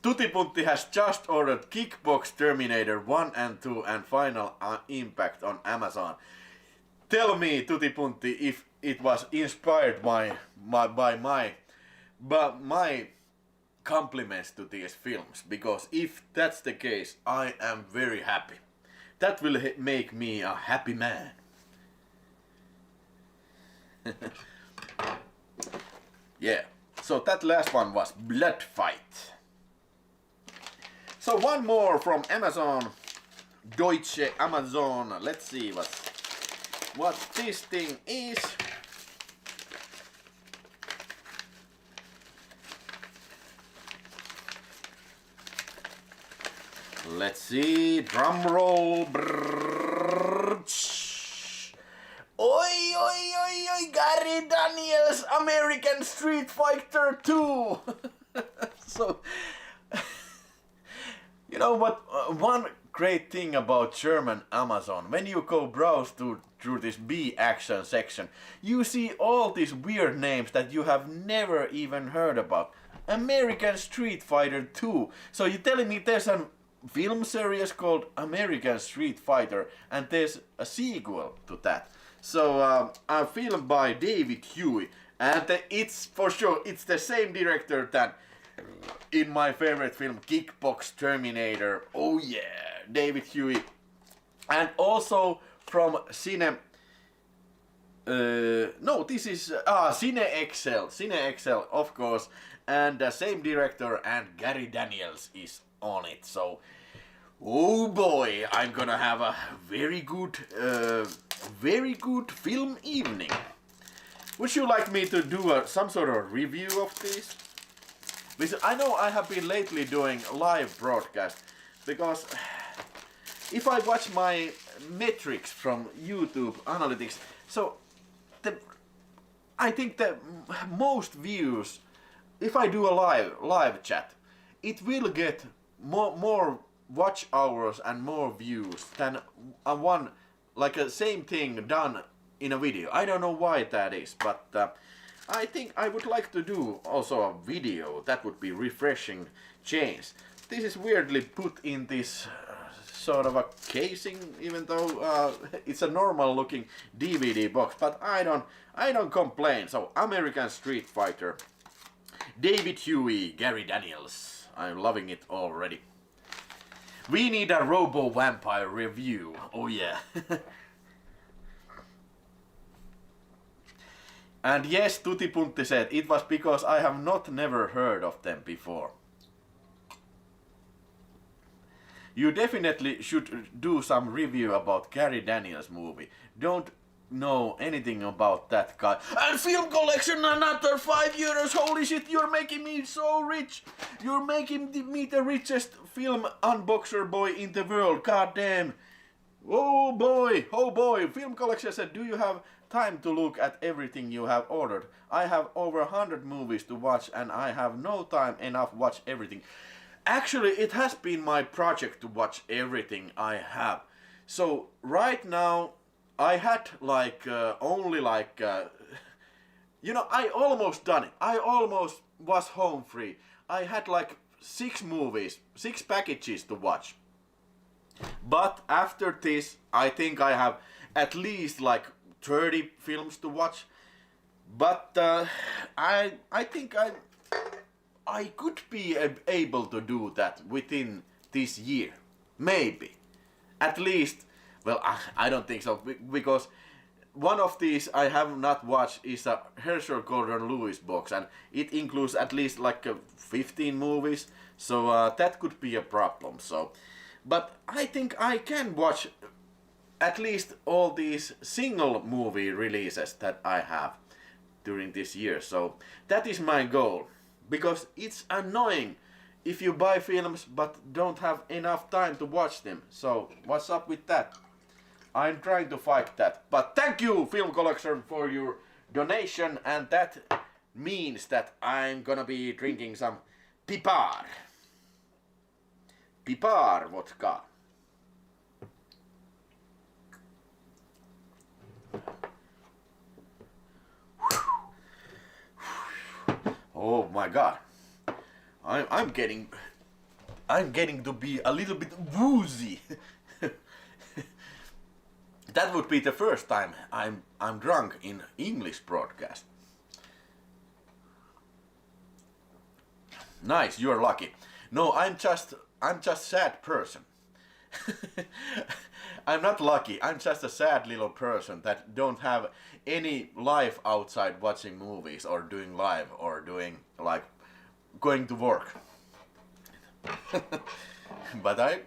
Tutti Puntti has just ordered Kickbox Terminator 1 and 2 and Final Impact on Amazon. Tell me, Tutti Puntti, if it was inspired by my compliments to these films, because if that's the case, I am very happy. That will make me a happy man. Yeah, so that last one was Blood Fight. So one more from Amazon, Deutsche Amazon. Let's see what this thing is. Let's see, drum roll. Oi, oi, oi, oi, Gary Daniels, American Street Fighter 2. So, you know what, one great thing about German Amazon, when you go browse through this B action section, you see all these weird names that you have never even heard about. American Street Fighter 2. So you're telling me there's a film series called American Street Fighter and there's a sequel to that. So a film by David Huey, and it's for sure it's the same director that in my favorite film Kickbox Terminator. Oh yeah, David Huey. And also from Cine XL, of course, and the same director, and Gary Daniels is on it. So oh boy, I'm gonna have a very good film evening. Would you like me to do some sort of review of this? Because I know I have been lately doing live broadcast, because if I watch my metrics from YouTube analytics, so I think the most views, if I do a live chat, it will get more watch hours and more views than one like a same thing done in a video. I don't know why that is, but I think I would like to do also a video. That would be refreshing change. This is weirdly put in this sort of a casing, even though it's a normal looking DVD box, but I don't complain. So American Street Fighter, David Huey, Gary Daniels. I'm loving it already. We need a Robo Vampire review. Oh yeah. And yes, Tutti Puntti said it was because I have never heard of them before. You definitely should do some review about Gary Daniels movie. Don't know anything about that guy. And film collection another €5. Holy shit, you're making me so rich. You're making me the richest film unboxer boy in the world. God damn. Oh boy. Film collection said, do you have time to look at everything you have ordered? I have over 100 movies to watch and I have no time enough to watch everything. Actually, it has been my project to watch everything I have. So right now I had I almost done it. I almost was home free. I had like 6 movies, 6 packages to watch. But after this, I think I have at least like 30 films to watch. But I think I could be able to do that within this year. Maybe. At least, well, I don't think so, because one of these I have not watched is a Herschel Gordon Lewis box, and it includes at least like 15 movies, so that could be a problem. So, but I think I can watch at least all these single movie releases that I have during this year. So that is my goal, because it's annoying if you buy films but don't have enough time to watch them. So what's up with that? I'm trying to fight that. But thank you, Film Collection, for your donation, and that means that I'm gonna be drinking some pipar. Pipar vodka. Oh my god. I'm getting to be a little bit woozy. That would be the first time I'm drunk in English broadcast. Nice, you're lucky. No, I'm just sad person. I'm not lucky. I'm just a sad little person that don't have any life outside watching movies or doing live or doing like going to work. But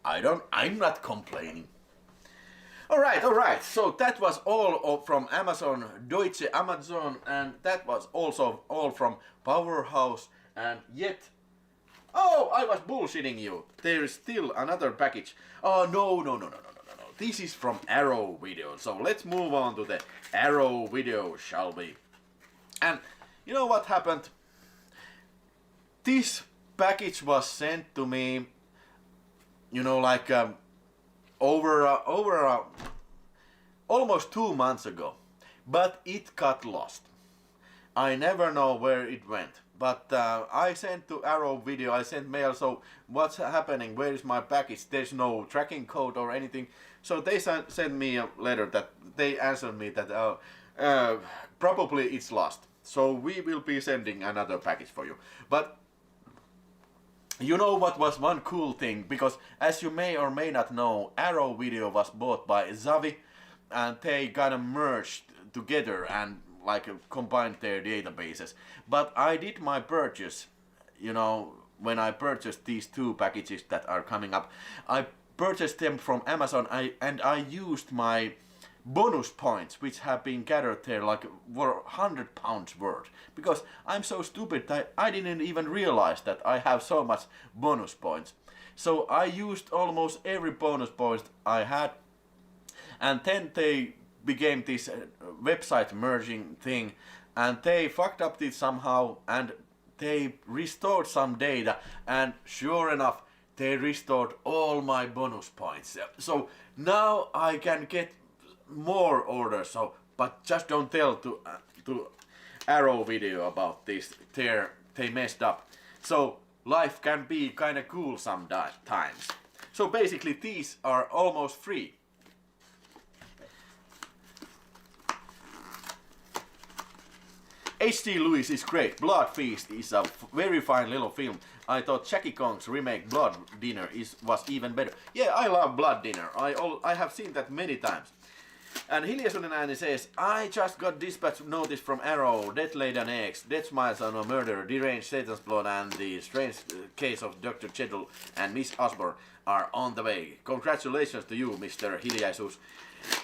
I'm not complaining. All right. So that was all from Amazon, Deutsche Amazon, and that was also all from Powerhouse. And yet, oh, I was bullshitting you. There is still another package. Oh, no. This is from Arrow Video. So let's move on to the Arrow Video, shall we? And you know what happened? This package was sent to me, you know, like over almost 2 months ago, but it got lost. I never know where it went, but I sent to Arrow Video, I sent mail, so what's happening, where is my package? There's no tracking code or anything, so they sent me a letter that they answered me that probably it's lost, so we will be sending another package for you. But you know what was one cool thing, because as you may or may not know, Arrow Video was bought by Zavi, and they kind of merged together and like combined their databases. But I did my purchase, you know, when I purchased these two packages that are coming up, I purchased them from Amazon and I used my bonus points which have been gathered there, like were £100 worth, because I'm so stupid that I didn't even realize that I have so much bonus points. So I used almost every bonus point I had, and then they became this website merging thing, and they fucked up this somehow, and they restored some data, and sure enough they restored all my bonus points. So now I can get more orders, so but just don't tell to Arrow Video about this. They messed up. So life can be kind of cool sometimes. So basically these are almost free. H.T. Lewis is great. Blood Feast is a very fine little film. I thought Jackie Kong's remake Blood Dinner was even better. Yeah, I love Blood Dinner. I have seen that many times. And Hiljaisunen says, I just got dispatch notice from Arrow, Death Laid an Eggs, Death Smiles on a Murder, Deranged Satan's Blood, and the strange case of Dr. Cheddle and Miss Osborne are on the way. Congratulations to you, Mr. Hiljaisus.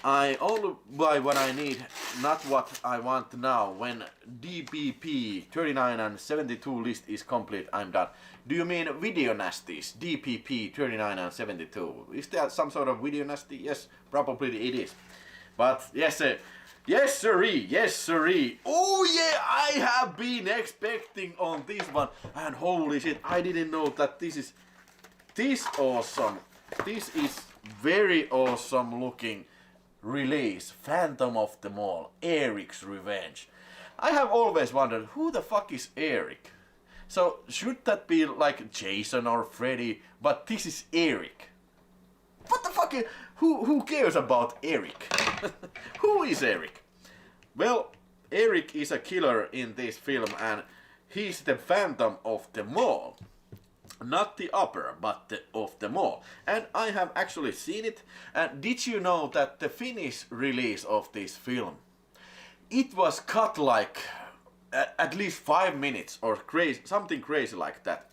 I only buy what I need, not what I want now. When DPP 39 and 72 list is complete, I'm done. Do you mean video nasties? DPP 39 and 72. Is that some sort of video nasty? Yes, probably it is. But yes, yes sirree. Oh yeah, I have been expecting on this one, and holy shit, I didn't know that this is this awesome. This is very awesome looking release. Phantom of the Mall, Eric's Revenge. I have always wondered who the fuck is Eric. So should that be like Jason or Freddy? But this is Eric. What the fuck? Who cares about Eric? Who is Eric? Well, Eric is a killer in this film, and he's the Phantom of the Mall. Not the opera, but of the mall. And I have actually seen it. And did you know that the Finnish release of this film, it was cut like at least 5 minutes or crazy, something crazy like that.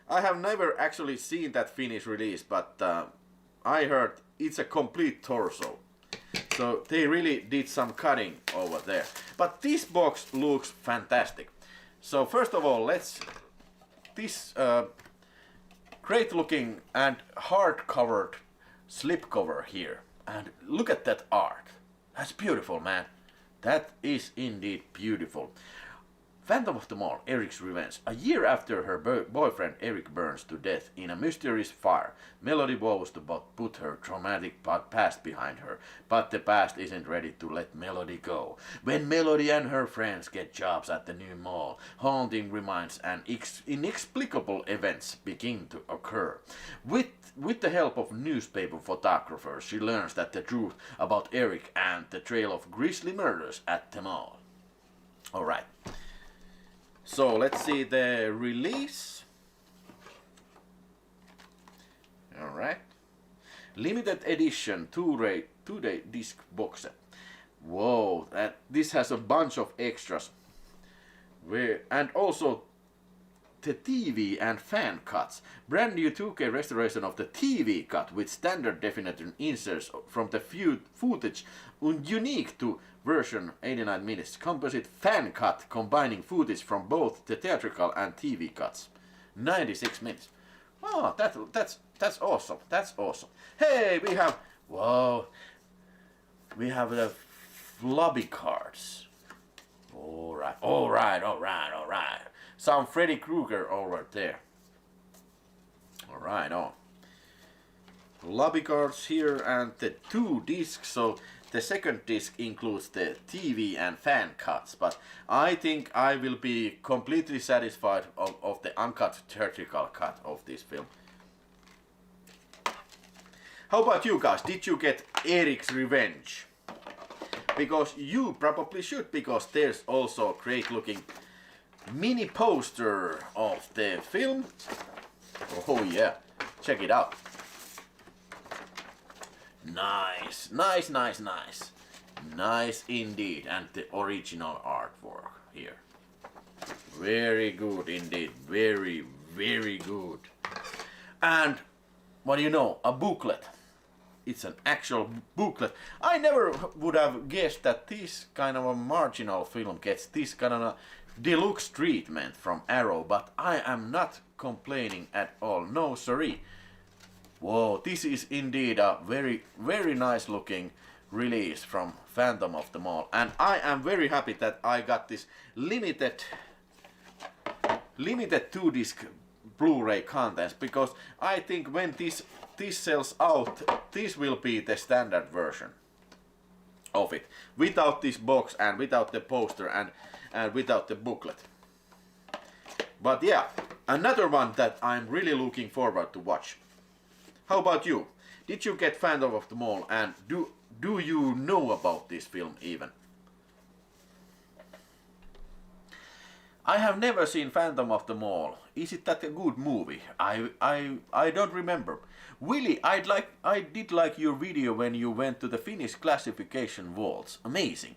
I have never actually seen that Finnish release, but I heard it's a complete torso. So they really did some cutting over there. But this box looks fantastic. So first of all, this great looking and hard covered slipcover here. And look at that art. That's beautiful, man. That is indeed beautiful. Phantom of the Mall, Eric's Revenge. A year after her boyfriend Eric burns to death in a mysterious fire, Melody vows to put her traumatic past behind her, but the past isn't ready to let Melody go. When Melody and her friends get jobs at the new mall, haunting reminds and inexplicable events begin to occur. With the help of newspaper photographers, she learns that the truth about Eric and the trail of grisly murders at the mall. Alright. So let's see the release. Alright. Limited edition 2-day disc box set. Whoa, this has a bunch of extras. And also the TV and fan cuts. Brand new 2K restoration of the TV cut with standard definition inserts from the footage, unique to version 89 minutes. Composite fan cut combining footage from both the theatrical and TV cuts. 96 minutes. Oh, that's awesome. That's awesome. Hey, we have the lobby cards. All right. Some Freddy Krueger over there. All right, on. Lobby cards here and the 2 discs. So the second disc includes the TV and fan cuts, but I think I will be completely satisfied of the uncut theatrical cut of this film. How about you guys? Did you get Eric's Revenge? Because you probably should, because there's also a great looking mini poster of the film. Oh yeah, check it out. Nice indeed, and the original artwork here. Very good indeed, very good. And what do you know, a booklet. It's an actual booklet. I never would have guessed that this kind of a marginal film gets this kind of a deluxe treatment from Arrow, but I am not complaining at all. No, sorry. Whoa, this is indeed a very nice looking release from Phantom of the Mall, and I am very happy that I got this limited 2-disc Blu-ray contents, because I think when this sells out, this will be the standard version of it, without this box and without the poster and without the booklet. But yeah, another one that I'm really looking forward to watch. How about you? Did you get Phantom of the Mall, and do you know about this film even? I have never seen Phantom of the Mall. Is it that a good movie? I don't remember. Willie, I did like your video when you went to the Finnish classification vaults. Amazing.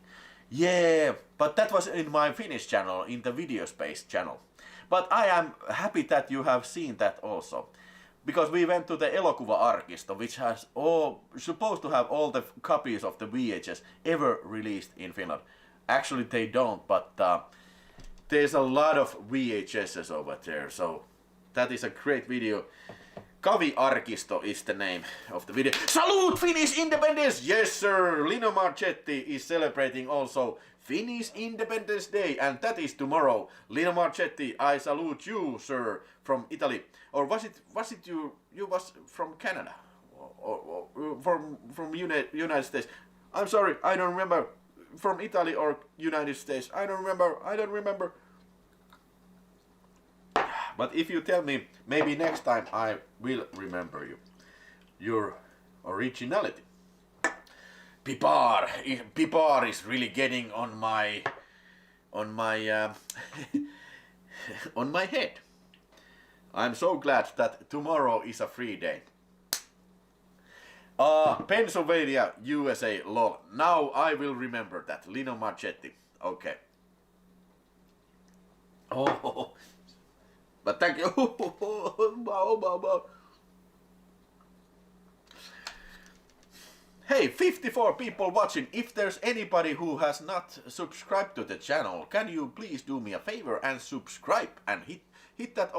Yeah, but that was in my Finnish channel, in the Video Space channel. But I am happy that you have seen that also. Because we went to the Elokuva-arkisto, which has supposed to have all the copies of the VHS ever released in Finland. Actually they don't, but there's a lot of VHSs over there, so that is a great video. Kavi-arkisto is the name of the video. Salute Finnish independence! Yes sir, Lino Marchetti is celebrating also Finnish Independence Day, and that is tomorrow. Lino Marchetti, I salute you, sir, from Italy. Or was it you was from Canada? Or from United States? I'm sorry, I don't remember. From Italy or United States? I don't remember. But if you tell me, maybe next time I will remember you. Your originality. Pipar is really getting on my on my head. I'm so glad that tomorrow is a free day. Pennsylvania, USA, lol. Now I will remember that. Lino Marchetti. Okay. Oh, but thank you. Hey, 54 people watching. If there's anybody who has not subscribed to the channel, can you please do me a favor and subscribe and hit that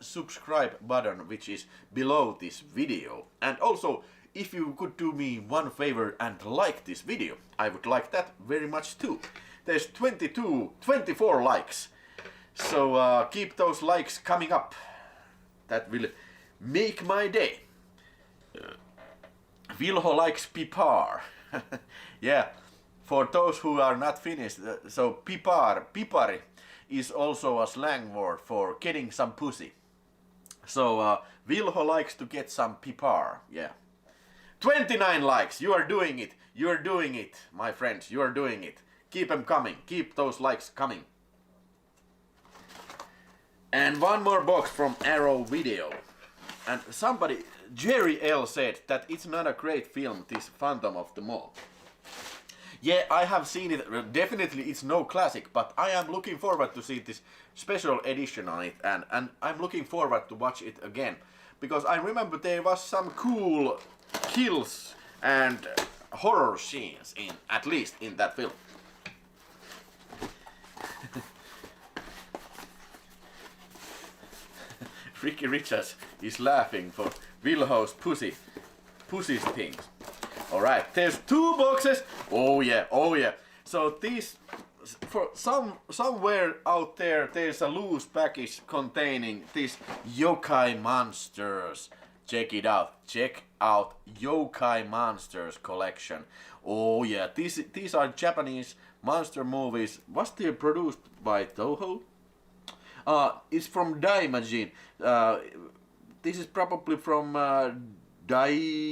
subscribe button which is below this video. And also, if you could do me one favor and like this video, I would like that very much too. There's 24 likes. So keep those likes coming up. That will make my day. Vilho likes pipar. Yeah, for those who are not finished, so pipari is also a slang word for getting some pussy. So Vilho likes to get some pipar, yeah. 29 likes, you are doing it, my friends, you are doing it. Keep them coming, keep those likes coming. And one more box from Arrow Video. And somebody, Jerry L said that it's not a great film, this Phantom of the Mall. Yeah, I have seen it, definitely it's no classic, but I am looking forward to see this special edition on it, and I'm looking forward to watch it again. Because I remember there was some cool kills and horror scenes at least in that film. Ricky Richards is laughing for Vilho's pussy things. Alright, there's 2 boxes. Oh yeah. So these, for somewhere out there's a loose package containing these Yokai Monsters. Check it out. Check out Yokai Monsters collection. Oh yeah, these are Japanese monster movies. Was they produced by Toho? It's from Daimajin. This is probably from Dai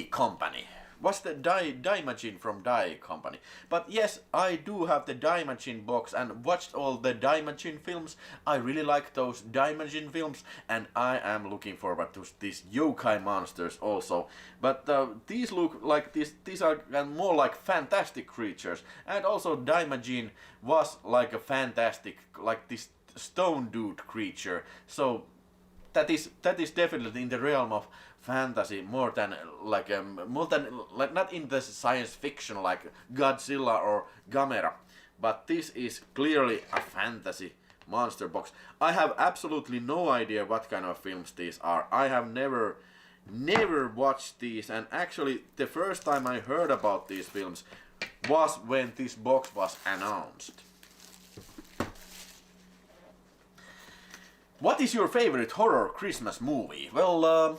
Company. What's the Daimajin from Dai Company? But yes, I do have the Daimajin box and watched all the Daimajin films. I really like those Daimajin films, and I am looking forward to these Yokai Monsters also. But these look like these are more like fantastic creatures, and also Daimajin was like a fantastic, like this stone dude creature. So that is definitely in the realm of fantasy, more than like not in the science fiction like Godzilla or Gamera, but this is clearly a fantasy monster box. I have absolutely no idea what kind of films these are. I have never watched these, and actually the first time I heard about these films was when this box was announced. What is your favorite horror Christmas movie? Well,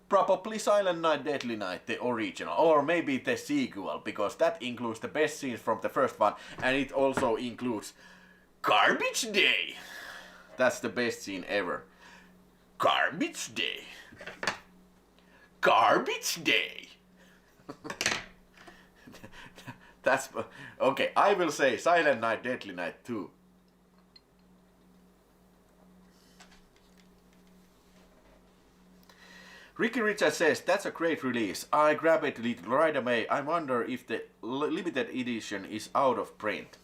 probably Silent Night, Deadly Night, the original, or maybe the sequel, because that includes the best scenes from the first one, and it also includes Garbage Day. That's the best scene ever. Garbage Day. Garbage Day. That's okay. I will say Silent Night, Deadly Night 2. Ricky Richards says, that's a great release. I grab it right away. I wonder if the limited edition is out of print.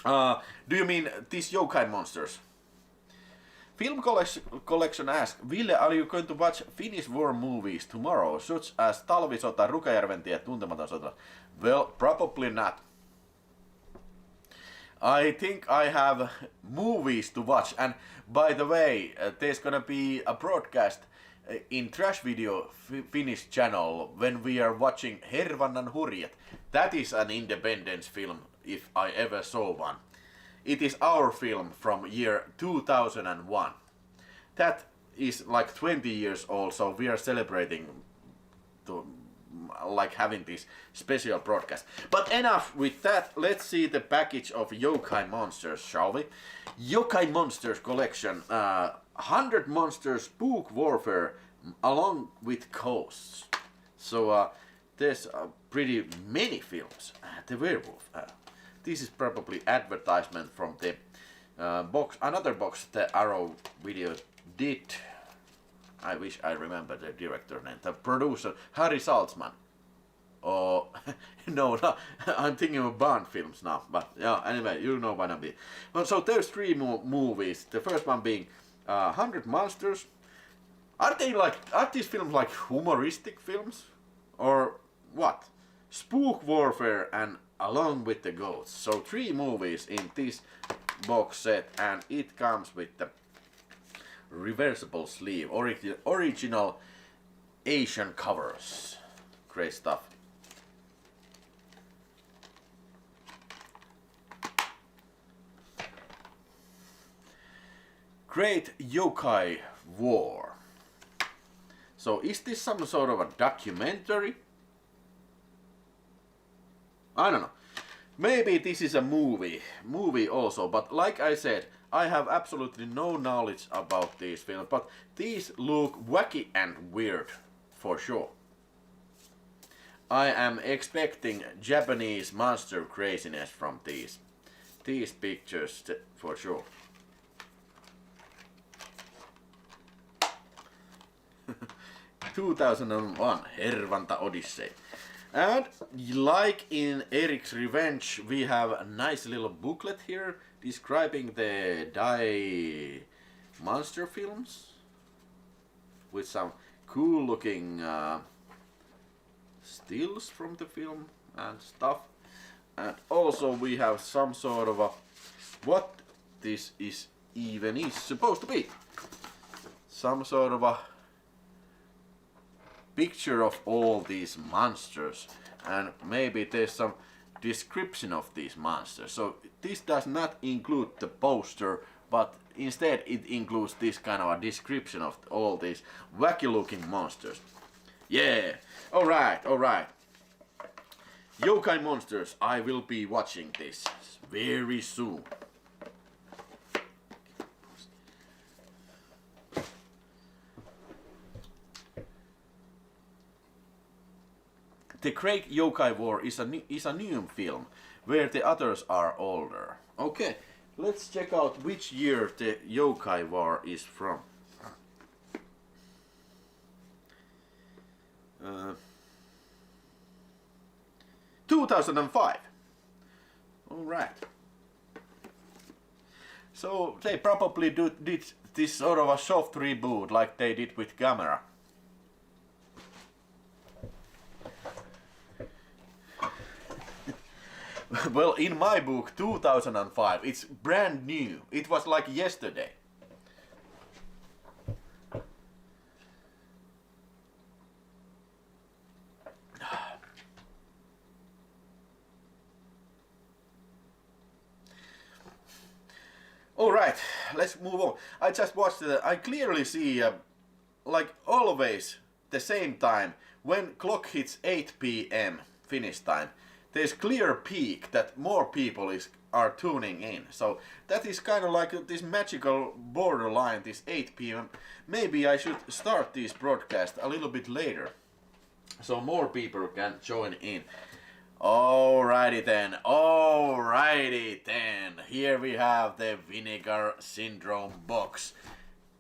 Do you mean these Yokai Monsters? Film Collection asks, Ville, are you going to watch Finnish war movies tomorrow, such as Talvisota, Rukajärven tie, Tuntematon sota? Well, probably not. I think I have movies to watch, and by the way, there's gonna be a broadcast in Trash Video Finnish channel when we are watching Hervannan Hurjat. That is an independence film, if I ever saw one. It is our film from year 2001. That is like 20 years old, so we are celebrating to like having this special broadcast. But enough with that, let's see the package of Yokai Monsters, shall we? Yokai Monsters collection, 100 Monsters Spook Warfare along with Ghosts. So there's pretty many films. The Werewolf. This is probably advertisement from the box, another box the Arrow Video did. I wish I remember the director name. The producer, Harry Saltzman. Oh, no, I'm thinking of Bond films now. But yeah, anyway, you know what I mean. Well, so there's 3 more movies. The first one being 100 Monsters. Are these films like humoristic films? Or what? Spook Warfare and Along with the Ghosts. So 3 movies in this box set, and it comes with the reversible sleeve, original Asian covers. Great stuff. Great Yokai War. So is this some sort of a documentary? I don't know. Maybe this is a movie also, but like I said, I have absolutely no knowledge about these films, but these look wacky and weird, for sure. I am expecting Japanese monster craziness from these pictures, for sure. (2001) Hervanta Odyssey. And like in Eric's Revenge, we have a nice little booklet here describing the Dai monster films with some cool looking stills from the film and stuff. And also we have some sort of a what this is supposed to be. Some sort of a picture of all these monsters, and maybe there's some description of these monsters. So this does not include the poster, but instead it includes this kind of a description of all these wacky looking monsters. Yeah, alright. Yokai Monsters, I will be watching this very soon. The Great Yokai War is a new film, where the others are older. Okay, let's check out which year the Yokai War is from. 2005. Alright. So they probably did this sort of a soft reboot like they did with Camera. Well, in my book, 2005, it's brand new. It was like yesterday. Alright, let's move on. I just watched I clearly see, like always, the same time, when clock hits 8 p.m. Finnish time, there's clear peak that more people are tuning in. So that is kind of like this magical borderline, this 8 p.m. Maybe I should start this broadcast a little bit later, so more people can join in. Alrighty then. Here we have the Vinegar Syndrome box.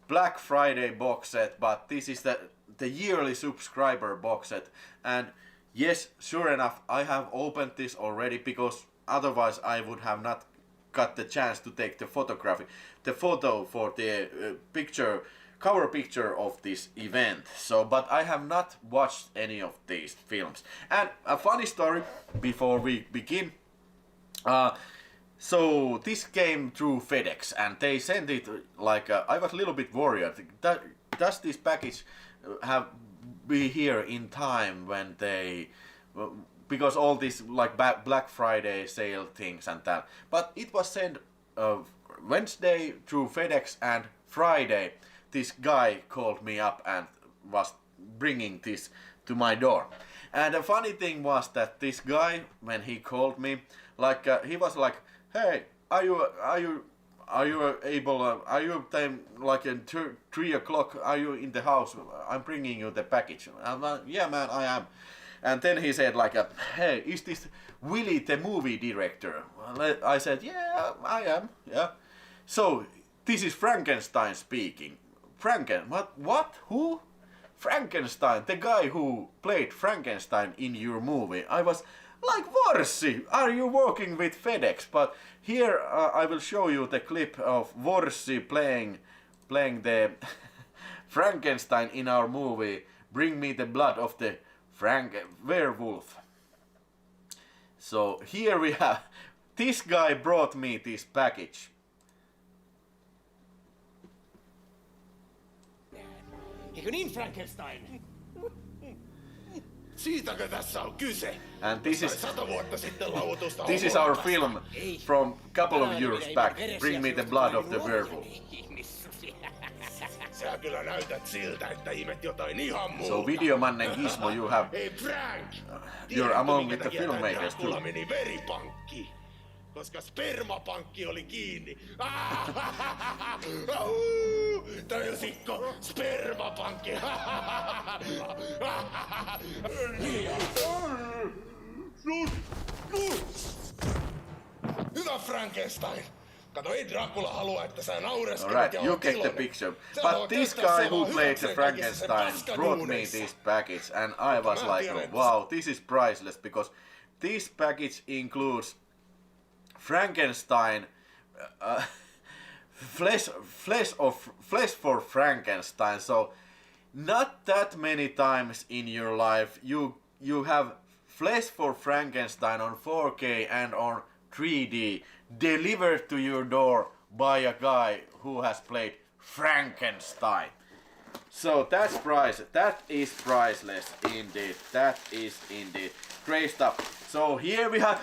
Black Friday box set, but this is the yearly subscriber box set. And yes, sure enough, I have opened this already, because otherwise I would have not got the chance to take the photo for the cover picture of this event. So, but I have not watched any of these films. And a funny story before we begin. So this came through FedEx, and they sent it like I was a little bit worried. Does this package be here in time when they, because all these like Black Friday sale things and that. But it was sent Wednesday through FedEx, and Friday this guy called me up and was bringing this to my door. And the funny thing was that this guy, when he called me, like he was like, "Hey, are you able? Are you time like in 3 o'clock? Are you in the house? I'm bringing you the package." I'm like, "Yeah, man, I am." And then he said like, "Hey, is this Willie the movie director?" I said, "Yeah, I am. Yeah." So this is Frankenstein speaking. What? Who? Frankenstein, the guy who played Frankenstein in your movie. I was like, Vorsi, are you working with FedEx? But here I will show you the clip of Vorsi playing the Frankenstein in our movie, Bring Me the Blood of the Werewolf. So here we have, this guy brought me this package. Eikö niin, Frankenstein? Siitäkö tässä on kyse? And this is 100 vuotta sitten lautusta this is our film from couple of years back, Bring Me the Blood of the Werewolf. Sä kyllä näytät siltä, että imet jotain ihan muuta. So videomannen Gizmo, you have... Hei Frank! You're among with the filmmakers too. Dracula meni veripankki, koska spermapankki oli kiinni. Tajusikko? Spermapankki! Hyvä Frankenstein! Kato, ei Dracula halua, että sä naureskelet. Alright, you get the picture. But this guy who played the Frankenstein brought me this package and I was like, wow, this is priceless because this package includes Frankenstein, flesh for Frankenstein. So not that many times in your life you have flesh for Frankenstein on 4K and on 3D delivered to your door by a guy who has played Frankenstein. So that's priceless. That is priceless indeed. That is indeed great stuff. So here we have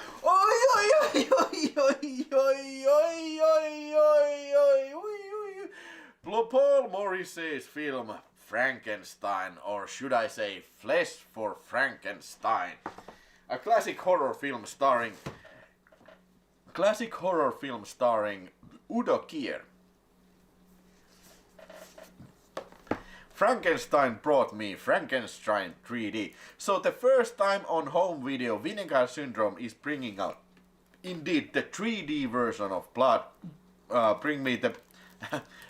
Paul Morrissey's film Frankenstein, or should I say Flesh for Frankenstein, a classic horror film starring Udo Kier. Frankenstein brought me Frankenstein 3D. So the first time on home video, Vinegar Syndrome is bringing out indeed the 3D version of Blood. Bring me the...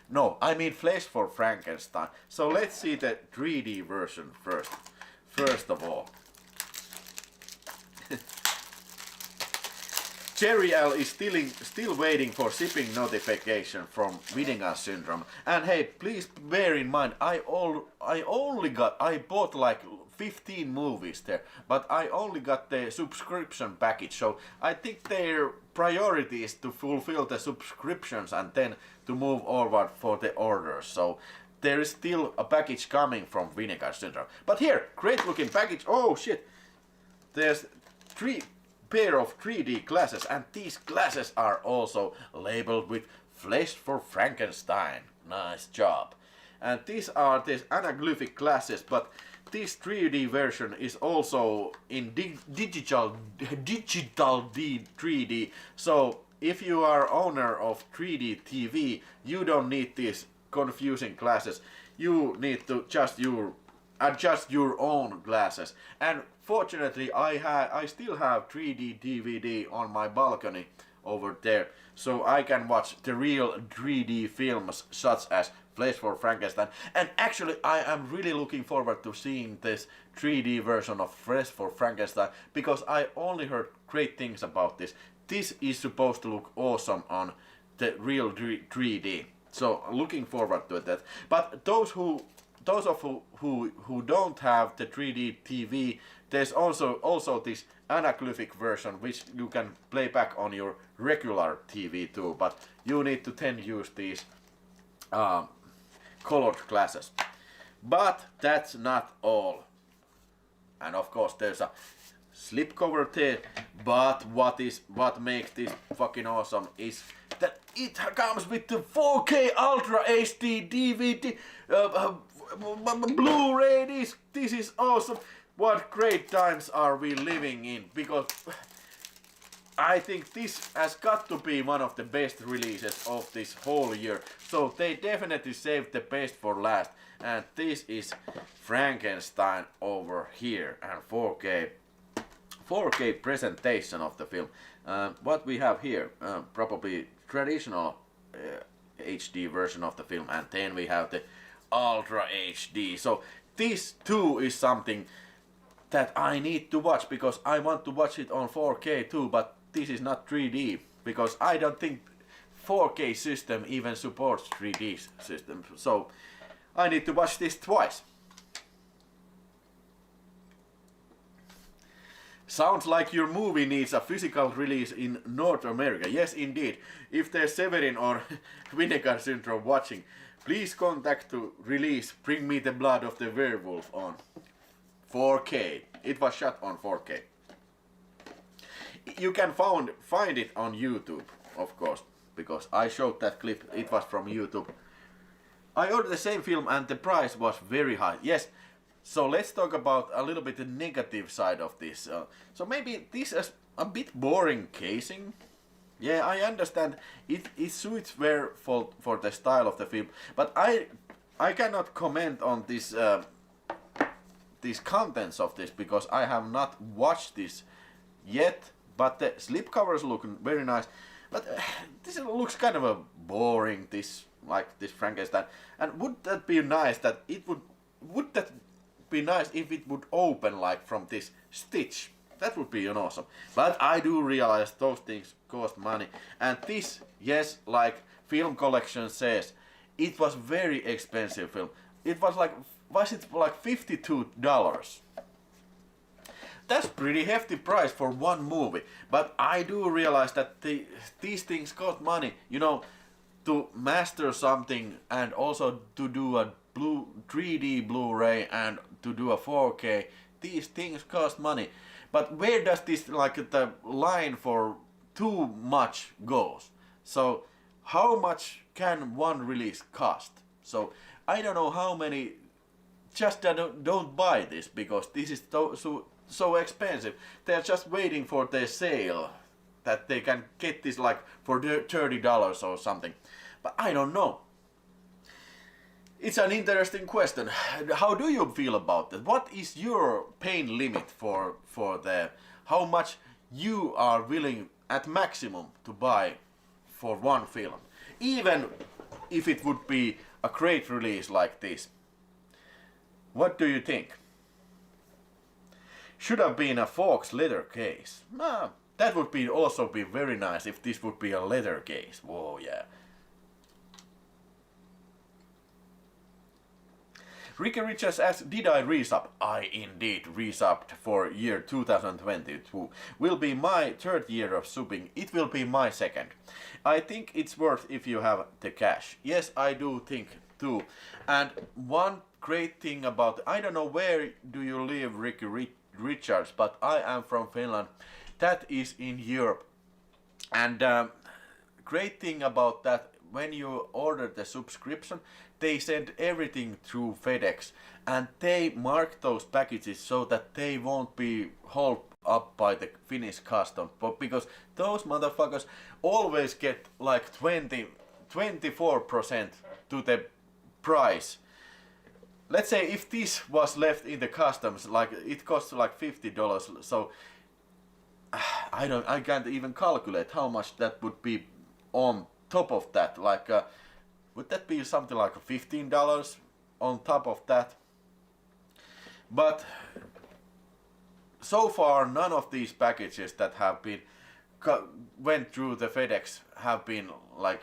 no, I mean Flesh for Frankenstein. So let's see the 3D version first. First of all. Jerry L is still waiting for shipping notification from Vinegar Syndrome. And hey, please bear in mind, I bought like 15 movies there, but I only got the subscription package. So I think their priority is to fulfill the subscriptions and then to move forward for the orders. So there is still a package coming from Vinegar Syndrome. But here, great looking package. Oh shit! There's 3 pair of 3D glasses, and these glasses are also labeled with Flesh for Frankenstein. Nice job. And these are these anaglyphic glasses, but this 3D version is also in digital 3D. So if you are owner of 3D TV, you don't need these confusing glasses. You need to adjust your own glasses. And fortunately, I still have 3D DVD on my balcony over there, so I can watch the real 3D films such as Flesh for Frankenstein. And actually, I am really looking forward to seeing this 3D version of Flesh for Frankenstein because I only heard great things about this. This is supposed to look awesome on the real 3D. So looking forward to that. But those of who don't have the 3D TV, there's also this anaglyphic version which you can play back on your regular TV too, but you need to then use these colored glasses. But that's not all. And of course there's a slipcover there, but what makes this fucking awesome is that it comes with the 4K Ultra HD DVD Blu-ray. This is awesome. What great times are we living in, because I think this has got to be one of the best releases of this whole year. So they definitely saved the best for last, and this is Frankenstein over here, and 4K presentation of the film. What we have here, probably traditional HD version of the film, and then we have the Ultra HD. So this too is something that I need to watch because I want to watch it on 4K too, but this is not 3D because I don't think 4K system even supports 3D system. So I need to watch this twice. Sounds like your movie needs a physical release in North America. Yes, indeed. If there's Severin or Vinegar Syndrome watching, please contact to release Bring Me the Blood of the Werewolf on 4K. It was shot on 4K. You can find it on YouTube, of course, because I showed that clip. It was from YouTube. I ordered the same film and the price was very high. Yes. So let's talk about a little bit the negative side of this. So maybe this is a bit boring casing. Yeah, I understand it suits well for the style of the film, but I cannot comment on this these contents of this because I have not watched this yet. But the slipcovers look very nice. But this looks kind of a boring. This Frankenstein. And would that be nice that it would that be nice if it would open like from this stitch? That would be awesome. But I do realize those things cost money. And this, yes, like Film Collection says, it was very expensive film. It was like, $52? That's pretty hefty price for one movie. But I do realize that these things cost money. You know, to master something and also to do a 3D Blu-ray and to do a 4K, these things cost money. But where does this, like, the line for too much goes? So how much can one release cost? So I don't know how many just don't buy this because this is so expensive. They're just waiting for their sale that they can get this like for $30 or something. But I don't know. It's an interesting question. How do you feel about that? What is your pain limit for the how much you are willing at maximum to buy for one film? Even if it would be a great release like this. What do you think? Should have been a Fox leather case. That would be also be very nice if this would be a leather case. Whoa, yeah. Ricky Richards asks, did I resub? I indeed resubbed for year 2022. Will be my third year of subbing. It will be my second. I think it's worth if you have the cash. Yes, I do think too. And one great thing about, I don't know where do you live, Ricky Richards, but I am from Finland. That is in Europe. And great thing about that, when you order the subscription, they send everything through FedEx and they mark those packages so that they won't be hauled up by the Finnish custom. But because those motherfuckers always get like 24% to the price. Let's say if this was left in the customs, like it costs like $50, so I can't even calculate how much that would be on top of that. Like would that be something like $15 on top of that? But so far none of these packages that have been went through the FedEx have been like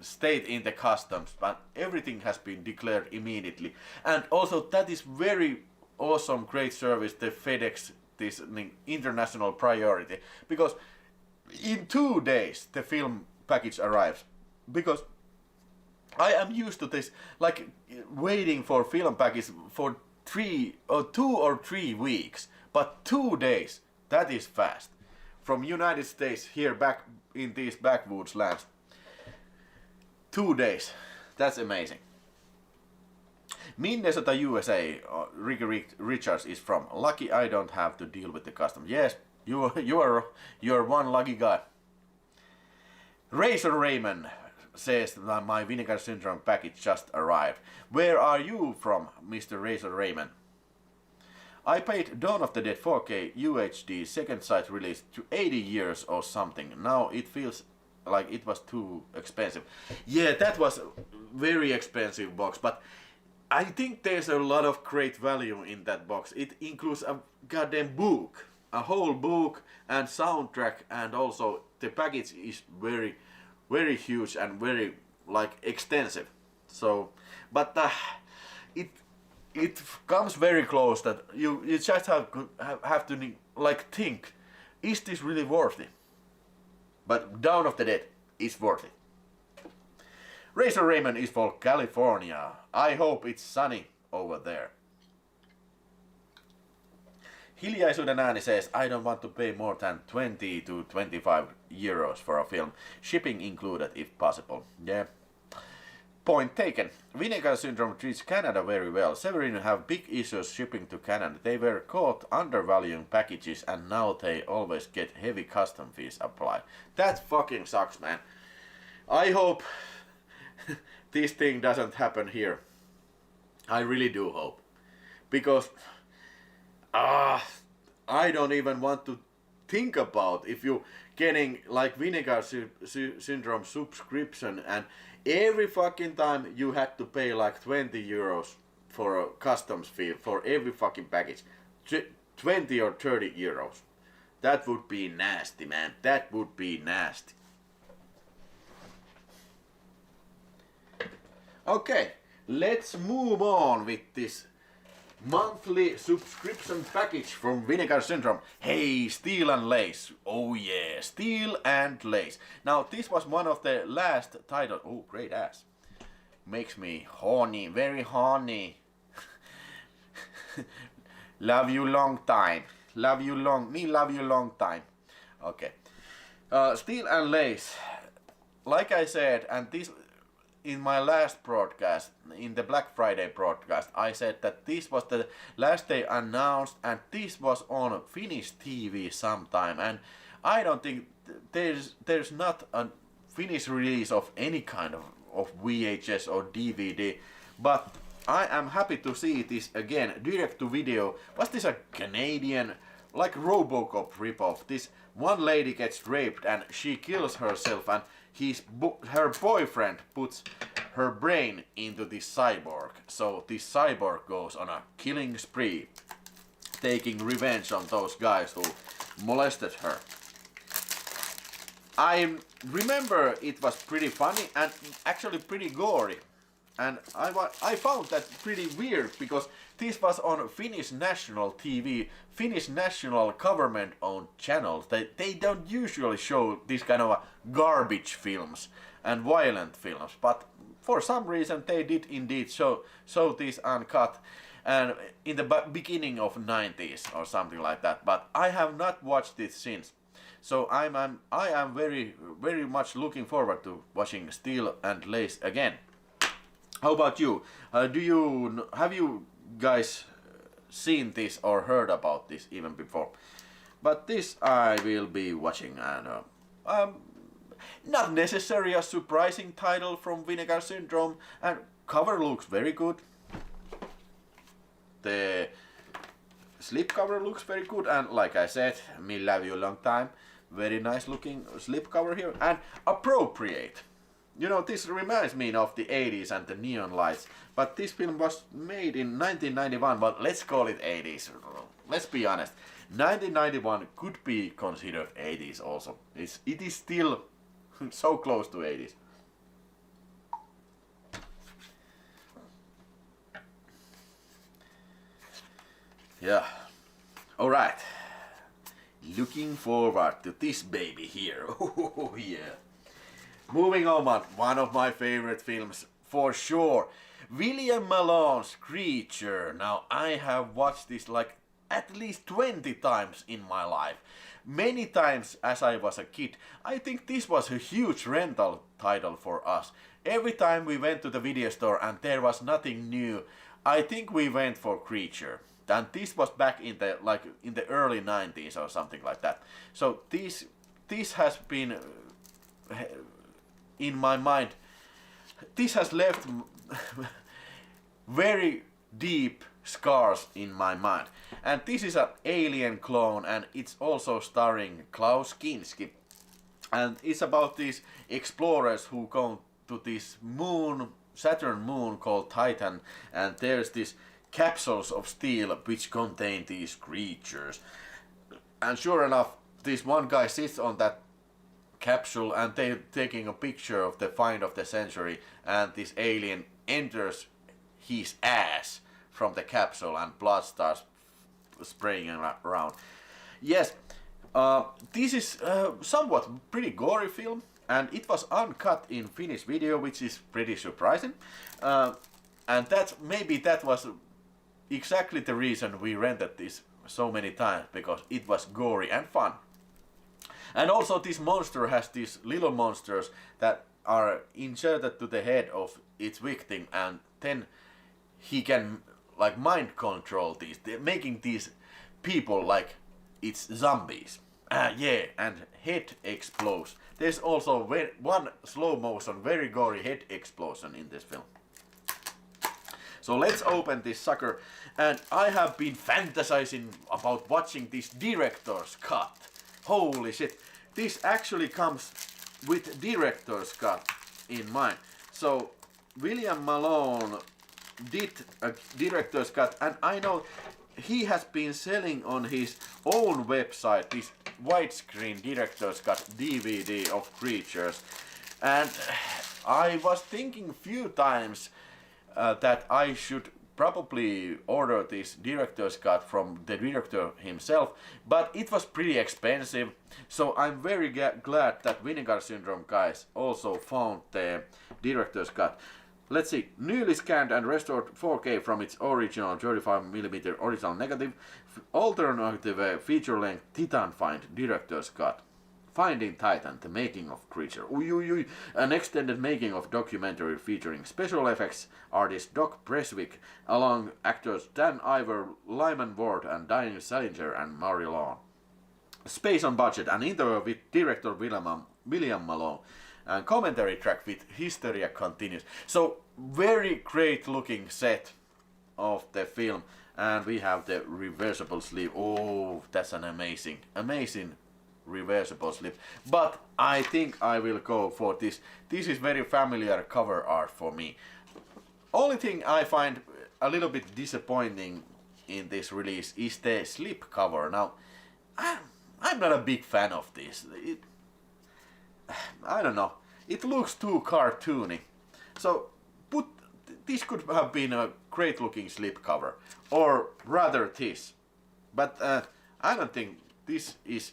stayed in the customs, but everything has been declared immediately. And also that is very awesome, great service, the FedEx, this international priority, because in 2 days the film package arrives. Because I am used to this, like waiting for film package for 2 or 3 weeks, but 2 days, that is fast. From United States here back in these backwoods lands, 2 days, that's amazing. Minnesota, USA, Ricky Richards is from. Lucky I don't have to deal with the customs. Yes, you're one lucky guy. Razor Raymond says that my Vinegar Syndrome package just arrived. Where are you from, Mr. Razor Raymond? I paid Dawn of the Dead 4K UHD second sight release to 80 years or something. Now it feels like it was too expensive. Yeah, that was a very expensive box, but I think there's a lot of great value in that box. It includes a goddamn book, a whole book and soundtrack, and also the package is very, very huge and very like extensive. So, but it comes very close that you just have to like think, is this really worth it? But Dawn of the Dead is worth it. Razor Raymond is for California. I hope it's sunny over there. Hiljaisuuden ääni says, I don't want to pay more than 20 to 25 euros for a film. Shipping included if possible. Yeah. Point taken. Vinegar Syndrome treats Canada very well. Severin have big issues shipping to Canada. They were caught undervaluing packages and now they always get heavy custom fees applied. That fucking sucks, man. I hope this thing doesn't happen here. I really do hope. Because I don't even want to think about if you getting like Vinegar Syndrome subscription and every fucking time you had to pay like 20 euros for a customs fee for every fucking package. 20 or 30 euros. That would be nasty, man. That would be nasty. Okay, let's move on with this monthly subscription package from Vinegar Syndrome. Hey, Steel and Lace. Oh yeah, Steel and Lace. Now this was one of the last titles. Oh, great ass. Makes me horny, very horny. Love you long time. Love you long time. Okay. Steel and Lace. Like I said, and this in my last broadcast, in the Black Friday broadcast, I said that this was the last day announced and this was on Finnish TV sometime, and I don't think there's not a Finnish release of any kind of VHS or DVD, but I am happy to see this again, direct to video. Was this a Canadian, like Robocop ripoff? This one lady gets raped and she kills herself and her boyfriend puts her brain into this cyborg. So this cyborg goes on a killing spree, taking revenge on those guys who molested her. I remember it was pretty funny and actually pretty gory. And I found that pretty weird because this was on Finnish national TV, Finnish national government-owned channels. They don't usually show this kind of garbage films and violent films, but for some reason they did indeed show this uncut and in the beginning of 90s or something like that. But I have not watched it since. So I am very much looking forward to watching Steel and Lace again. How about you? Have you guys seen this or heard about this even before? But this I will be watching, and not necessarily a surprising title from Vinegar Syndrome, and cover looks very good. The slipcover looks very good, and like I said, me love you long time. Very nice looking slipcover here, and appropriate. You know, this reminds me of the 80s and the neon lights, but this film was made in 1991, but let's call it 80s. Let's be honest, 1991 could be considered 80s also. It is still so close to 80s. Yeah, alright. Looking forward to this baby here. Oh yeah. Moving on, one of my favorite films for sure. William Malone's Creature. Now I have watched this like at least 20 times in my life. Many times as I was a kid. I think this was a huge rental title for us. Every time we went to the video store and there was nothing new, I think we went for Creature. And this was back in the early 90s or something like that. So this has been in my mind. This has left very deep scars in my mind. And this is an alien clone, and it's also starring Klaus Kinski. And it's about these explorers who go to this moon, Saturn moon called Titan, and there's this capsules of steel which contain these creatures. And sure enough, this one guy sits on that capsule and they're taking a picture of the find of the century, and this alien enters his ass from the capsule and blood starts spraying around. Yes, this is somewhat pretty gory film, and it was uncut in Finnish video, which is pretty surprising. And maybe that was exactly the reason we rented this so many times, because it was gory and fun. And also this monster has these little monsters that are inserted to the head of its victim, and then he can like mind control these, making these people like it's zombies. Yeah, and head explodes. There's also one slow motion, very gory head explosion in this film. So let's open this sucker, and I have been fantasizing about watching this director's cut. Holy shit, this actually comes with director's cut in mind. So William Malone did a director's cut, and I know he has been selling on his own website this widescreen director's cut DVD of Creatures, and I was thinking few times that I should probably order this director's cut from the director himself, but it was pretty expensive, so I'm very glad that Vinegar Syndrome guys also found the director's cut. Let's see, newly scanned and restored 4K from its original 35mm original negative, alternative feature-length Titan Find director's cut. Finding Titan, the making of Creature. An extended making of documentary featuring special effects artist Doc Preswick, along actors Dan Ivor, Lyman Ward, and Diane Salinger and Mary Lawn. Space on budget, an interview with director William Malone, and commentary track with Hysteria Continues. So very great looking set of the film, and we have the reversible sleeve. Oh, that's an amazing reversible sleeve. But I think I will go for this. This is very familiar cover art for me. Only thing I find a little bit disappointing in this release is the slip cover. Now, I'm not a big fan of this. I don't know. It looks too cartoony. So, this could have been a great looking slipcover, or rather this. But I don't think this is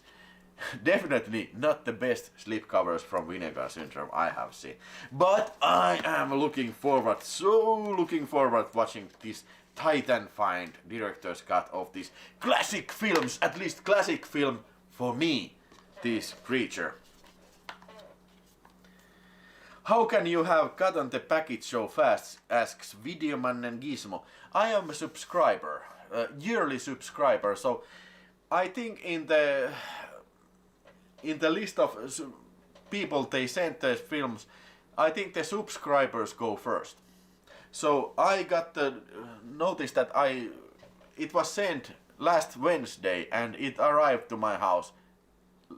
definitely not the best slipcovers from Vinegar Syndrome I have seen. But I am so looking forward watching this Titan Find director's cut of these classic films, at least classic film for me, this Creature. How can you have gotten the package so fast, asks Videoman and Gizmo. I am a subscriber, a yearly subscriber, so I think in the list of people they sent the films, I think the subscribers go first. So I got the notice that it was sent last Wednesday and it arrived to my house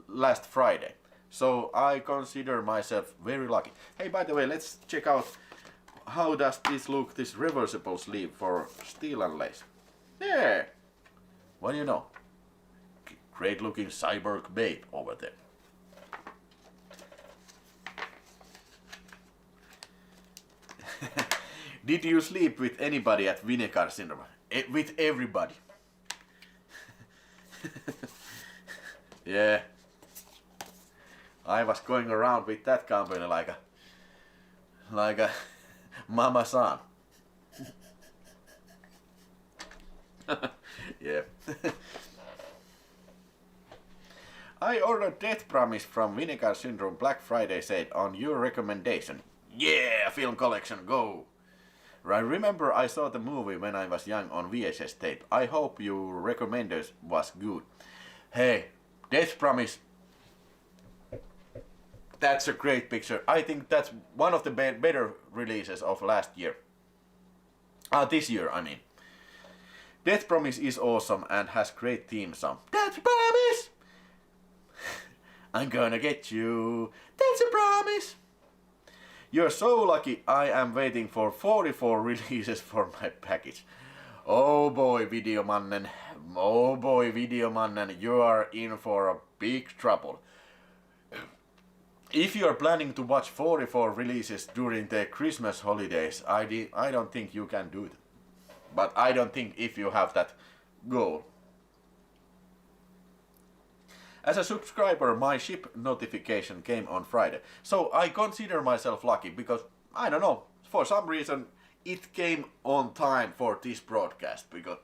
last Friday. So I consider myself very lucky. Hey, by the way, let's check out how does this look, this reversible sleeve for steel and lace. Yeah! What do you know? Great looking cyborg babe over there. Did you sleep with anybody at Vinegar Syndrome? With everybody. Yeah. I was going around with that company like a mama-san. Yeah. I ordered Death Promise from Vinegar Syndrome Black Friday sale on your recommendation. Yeah, film collection, go! I remember I saw the movie when I was young on VHS tape. I hope your recommendation was good. Hey, Death Promise. That's a great picture. I think that's one of the better releases of last year. This year, I mean. Death Promise is awesome and has great theme song. That's a promise! I'm gonna get you. That's a promise! You're so lucky. I am waiting for 44 releases for my package. Oh boy, Videomannen. Oh boy, Videomannen. You are in for a big trouble. If you are planning to watch 44 releases during the Christmas holidays, I don't think you can do it. But I don't think if you have that goal. As a subscriber, my ship notification came on Friday. So I consider myself lucky because, I don't know, for some reason it came on time for this broadcast because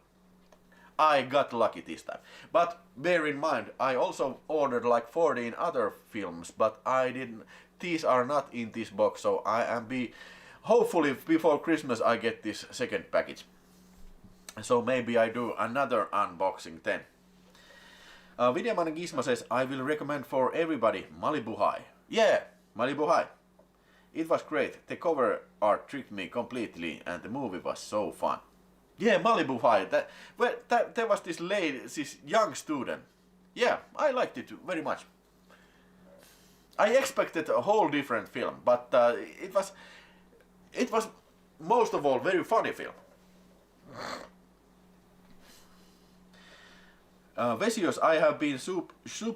I got lucky this time. But bear in mind, I also ordered like 14 other films, but I didn't. these are not in this box, so I am hopefully before Christmas I get this second package. So maybe I do another unboxing then. Videoman Gizmo says, I will recommend for everybody Malibu High. Yeah, Malibu High. It was great. The cover art tricked me completely and the movie was so fun. Yeah, Malibu High. There was this young student. Yeah, I liked it very much. I expected a whole different film, but it was most of all very funny film. Vesios, I have been soup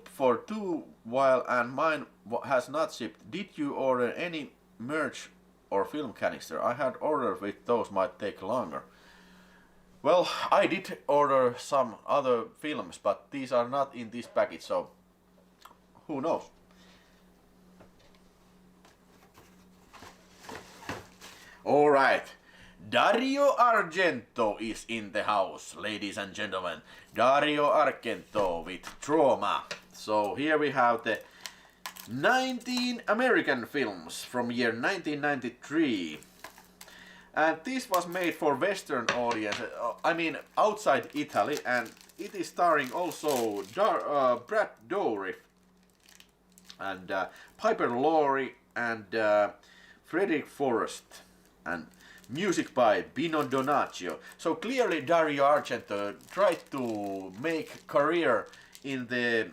for 2 while and mine has not shipped. Did you order any merch or film canister? I had ordered with those might take longer. Well, I did order some other films, but these are not in this package, so who knows? Alright, Dario Argento is in the house, ladies and gentlemen. Dario Argento with Trauma. So here we have the 19 American films from year 1993. And this was made for Western audience, I mean outside Italy, and it is starring also Brad Dourif and Piper Laurie and Frederick Forrest, and music by Bino Donaccio. So clearly Dario Argento tried to make career in the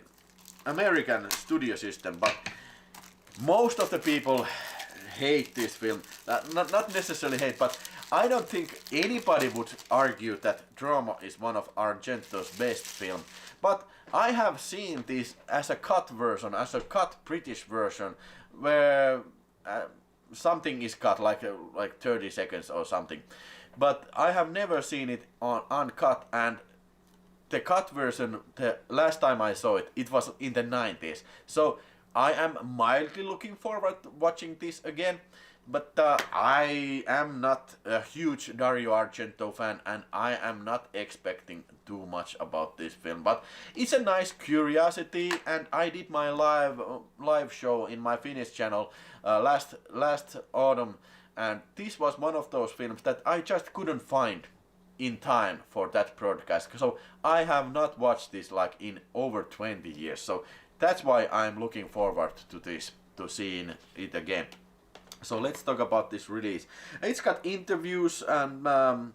American studio system, but most of the people hate this film. Not necessarily hate, but I don't think anybody would argue that Trauma is one of Argento's best films. But I have seen this as a cut version, as a cut British version, where something is cut, like 30 seconds or something. But I have never seen it on uncut, and the cut version, the last time I saw it, it was in the 90s. So I am mildly looking forward to watching this again, but I am not a huge Dario Argento fan, and I am not expecting too much about this film. But it's a nice curiosity, and I did my live show in my Finnish channel last autumn, and this was one of those films that I just couldn't find in time for that broadcast. So I have not watched this like in over 20 years. So that's why I'm looking forward to this, to seeing it again. So let's talk about this release. It's got interviews and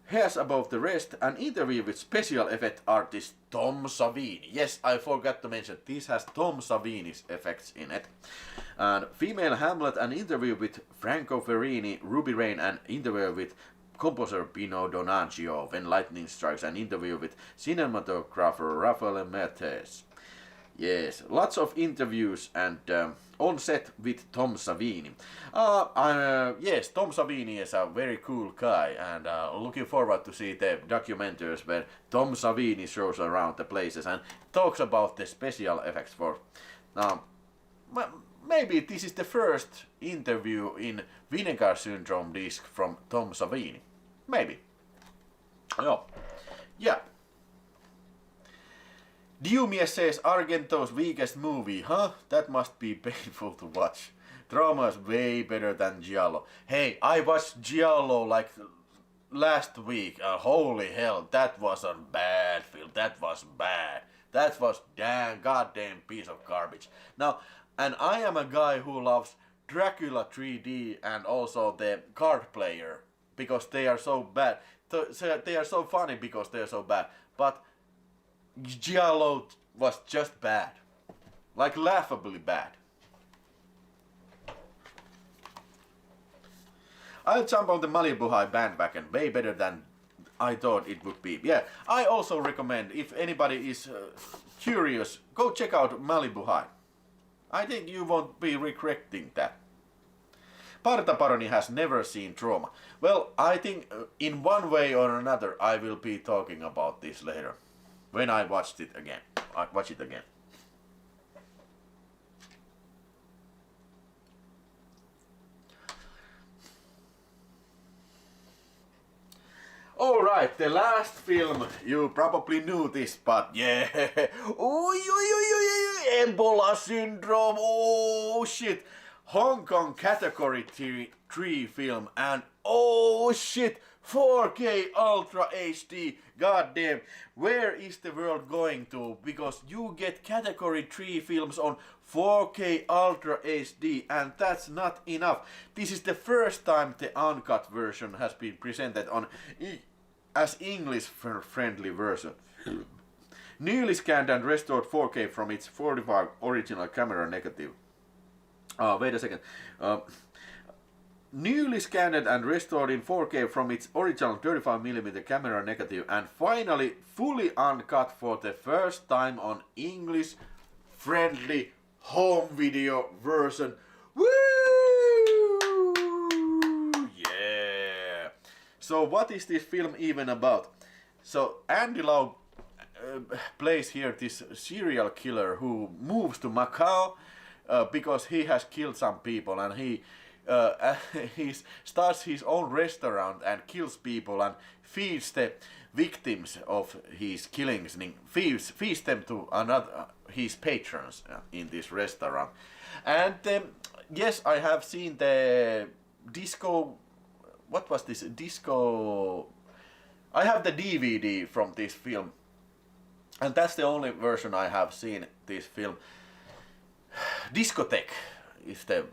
Hairs Above the Rest, an interview with special effect artist Tom Savini. Yes, I forgot to mention, this has Tom Savini's effects in it. And Female Hamlet, an interview with Franco Ferrini, Ruby Rain, an interview with composer Pino Donaggio, When Lightning Strikes, an interview with cinematographer Rafael Mertes. Yes, lots of interviews and on set with Tom Savini. Yes, Tom Savini is a very cool guy, and looking forward to see the documentaries where Tom Savini shows around the places and talks about the special effects for. Maybe this is the first interview in Vinegar Syndrome disc from Tom Savini. Maybe. Oh, yeah. Diumies says Argento's weakest movie, huh? That must be painful to watch. Trauma is way better than Giallo. Hey, I watched Giallo like last week. Holy hell, that was a bad film. That was bad. That was goddamn piece of garbage. Now, and I am a guy who loves Dracula 3D and also the Card Player because they are so bad. They are so funny because they are so bad. But Giallo was just bad. Like laughably bad. I'll jump on the Malibu High bandwagon, way better than I thought it would be. Yeah, I also recommend, if anybody is curious, go check out Malibu High. I think you won't be regretting that. Parta Paroni has never seen Trauma. Well, I think in one way or another I will be talking about this later. When I watched it again. I watch it again. Alright, the last film, you probably knew this, but yeah. Ebola syndrome. Oh shit. Hong Kong category 3 film, and oh shit, 4K Ultra HD. God damn, where is the world going to? Because you get category 3 films on 4K Ultra HD, and that's not enough. This is the first time the uncut version has been presented on as English friendly version. Newly scanned and restored 4K from its 45 original camera negative. Wait a second. Newly scanned and restored in 4K from its original 35mm camera negative, and finally fully uncut for the first time on English friendly home video version. Woo! Yeah! So what is this film even about? So Andy Lau plays here this serial killer who moves to Macau because he has killed some people, and he starts his own restaurant and kills people and feeds the victims of his killings, and feeds them to his patrons in this restaurant. And yes, I have seen the disco. What was this disco? I have the DVD from this film, and that's the only version I have seen this film. Discotheque is the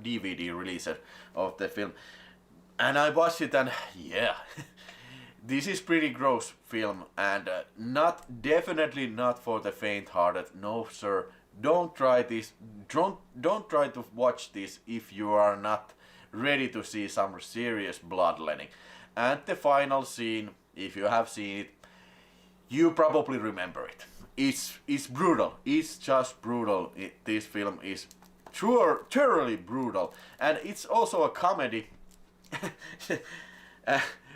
DVD release of the film, and I watched it, and yeah, this is pretty gross film, and definitely not for the faint-hearted. No sir, don't try this. Don't try to watch this if you are not ready to see some serious bloodletting. And the final scene, if you have seen it, you probably remember it. It's brutal. It's just brutal. This film is thoroughly brutal, and it's also a comedy.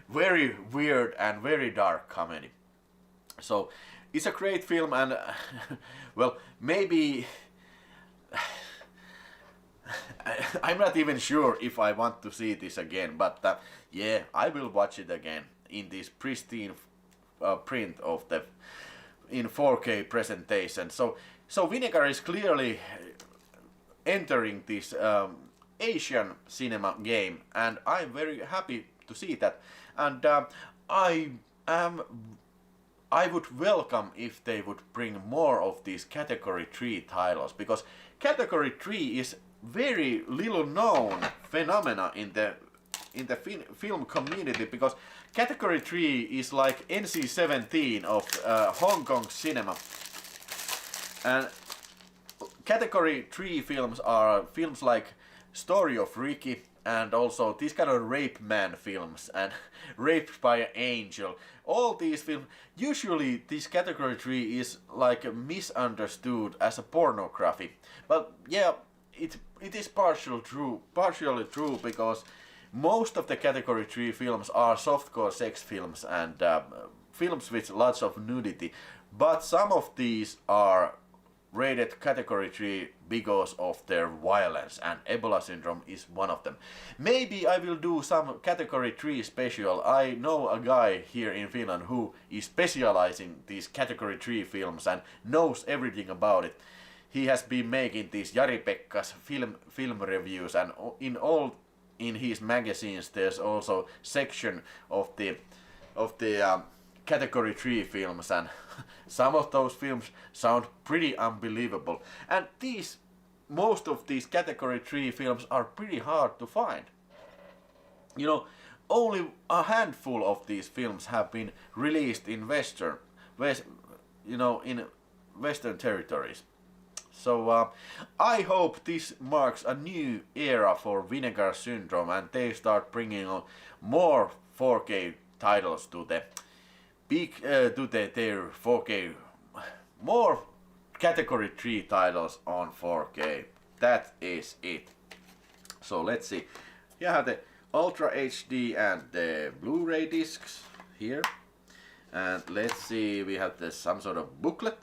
Very weird and very dark comedy. So it's a great film, and well, maybe I'm not even sure if I want to see this again, but yeah, I will watch it again in this pristine print of the in 4K presentation. So Vinegar is clearly entering this Asian cinema game, and I'm very happy to see that. And I would welcome if they would bring more of these category 3 titles, because category 3 is very little known phenomena in the film community, because category 3 is like NC-17 of Hong Kong cinema. And category 3 films are films like Story of Ricky, and also these kind of rape man films and Raped by an Angel. All these films, usually this category 3 is like misunderstood as a pornography. But yeah, it is partially true, because most of the category 3 films are softcore sex films and films with lots of nudity. But some of these are rated category 3 because of their violence, and Ebola syndrome is one of them. Maybe I will do some category 3 special. I know a guy here in Finland who is specializing these category 3 films and knows everything about it. He has been making these Jari-Pekka's film reviews, and in his magazines there's also section of the category 3 films, and some of those films sound pretty unbelievable. And most of these category 3 films are pretty hard to find. You know, only a handful of these films have been released in in Western territories. So I hope this marks a new era for Vinegar Syndrome, and they start bringing on more 4K titles to their 4K, more category 3 titles on 4K. That is it. So let's see. Here I have the Ultra HD and the Blu-ray discs here. And let's see, we have some sort of booklet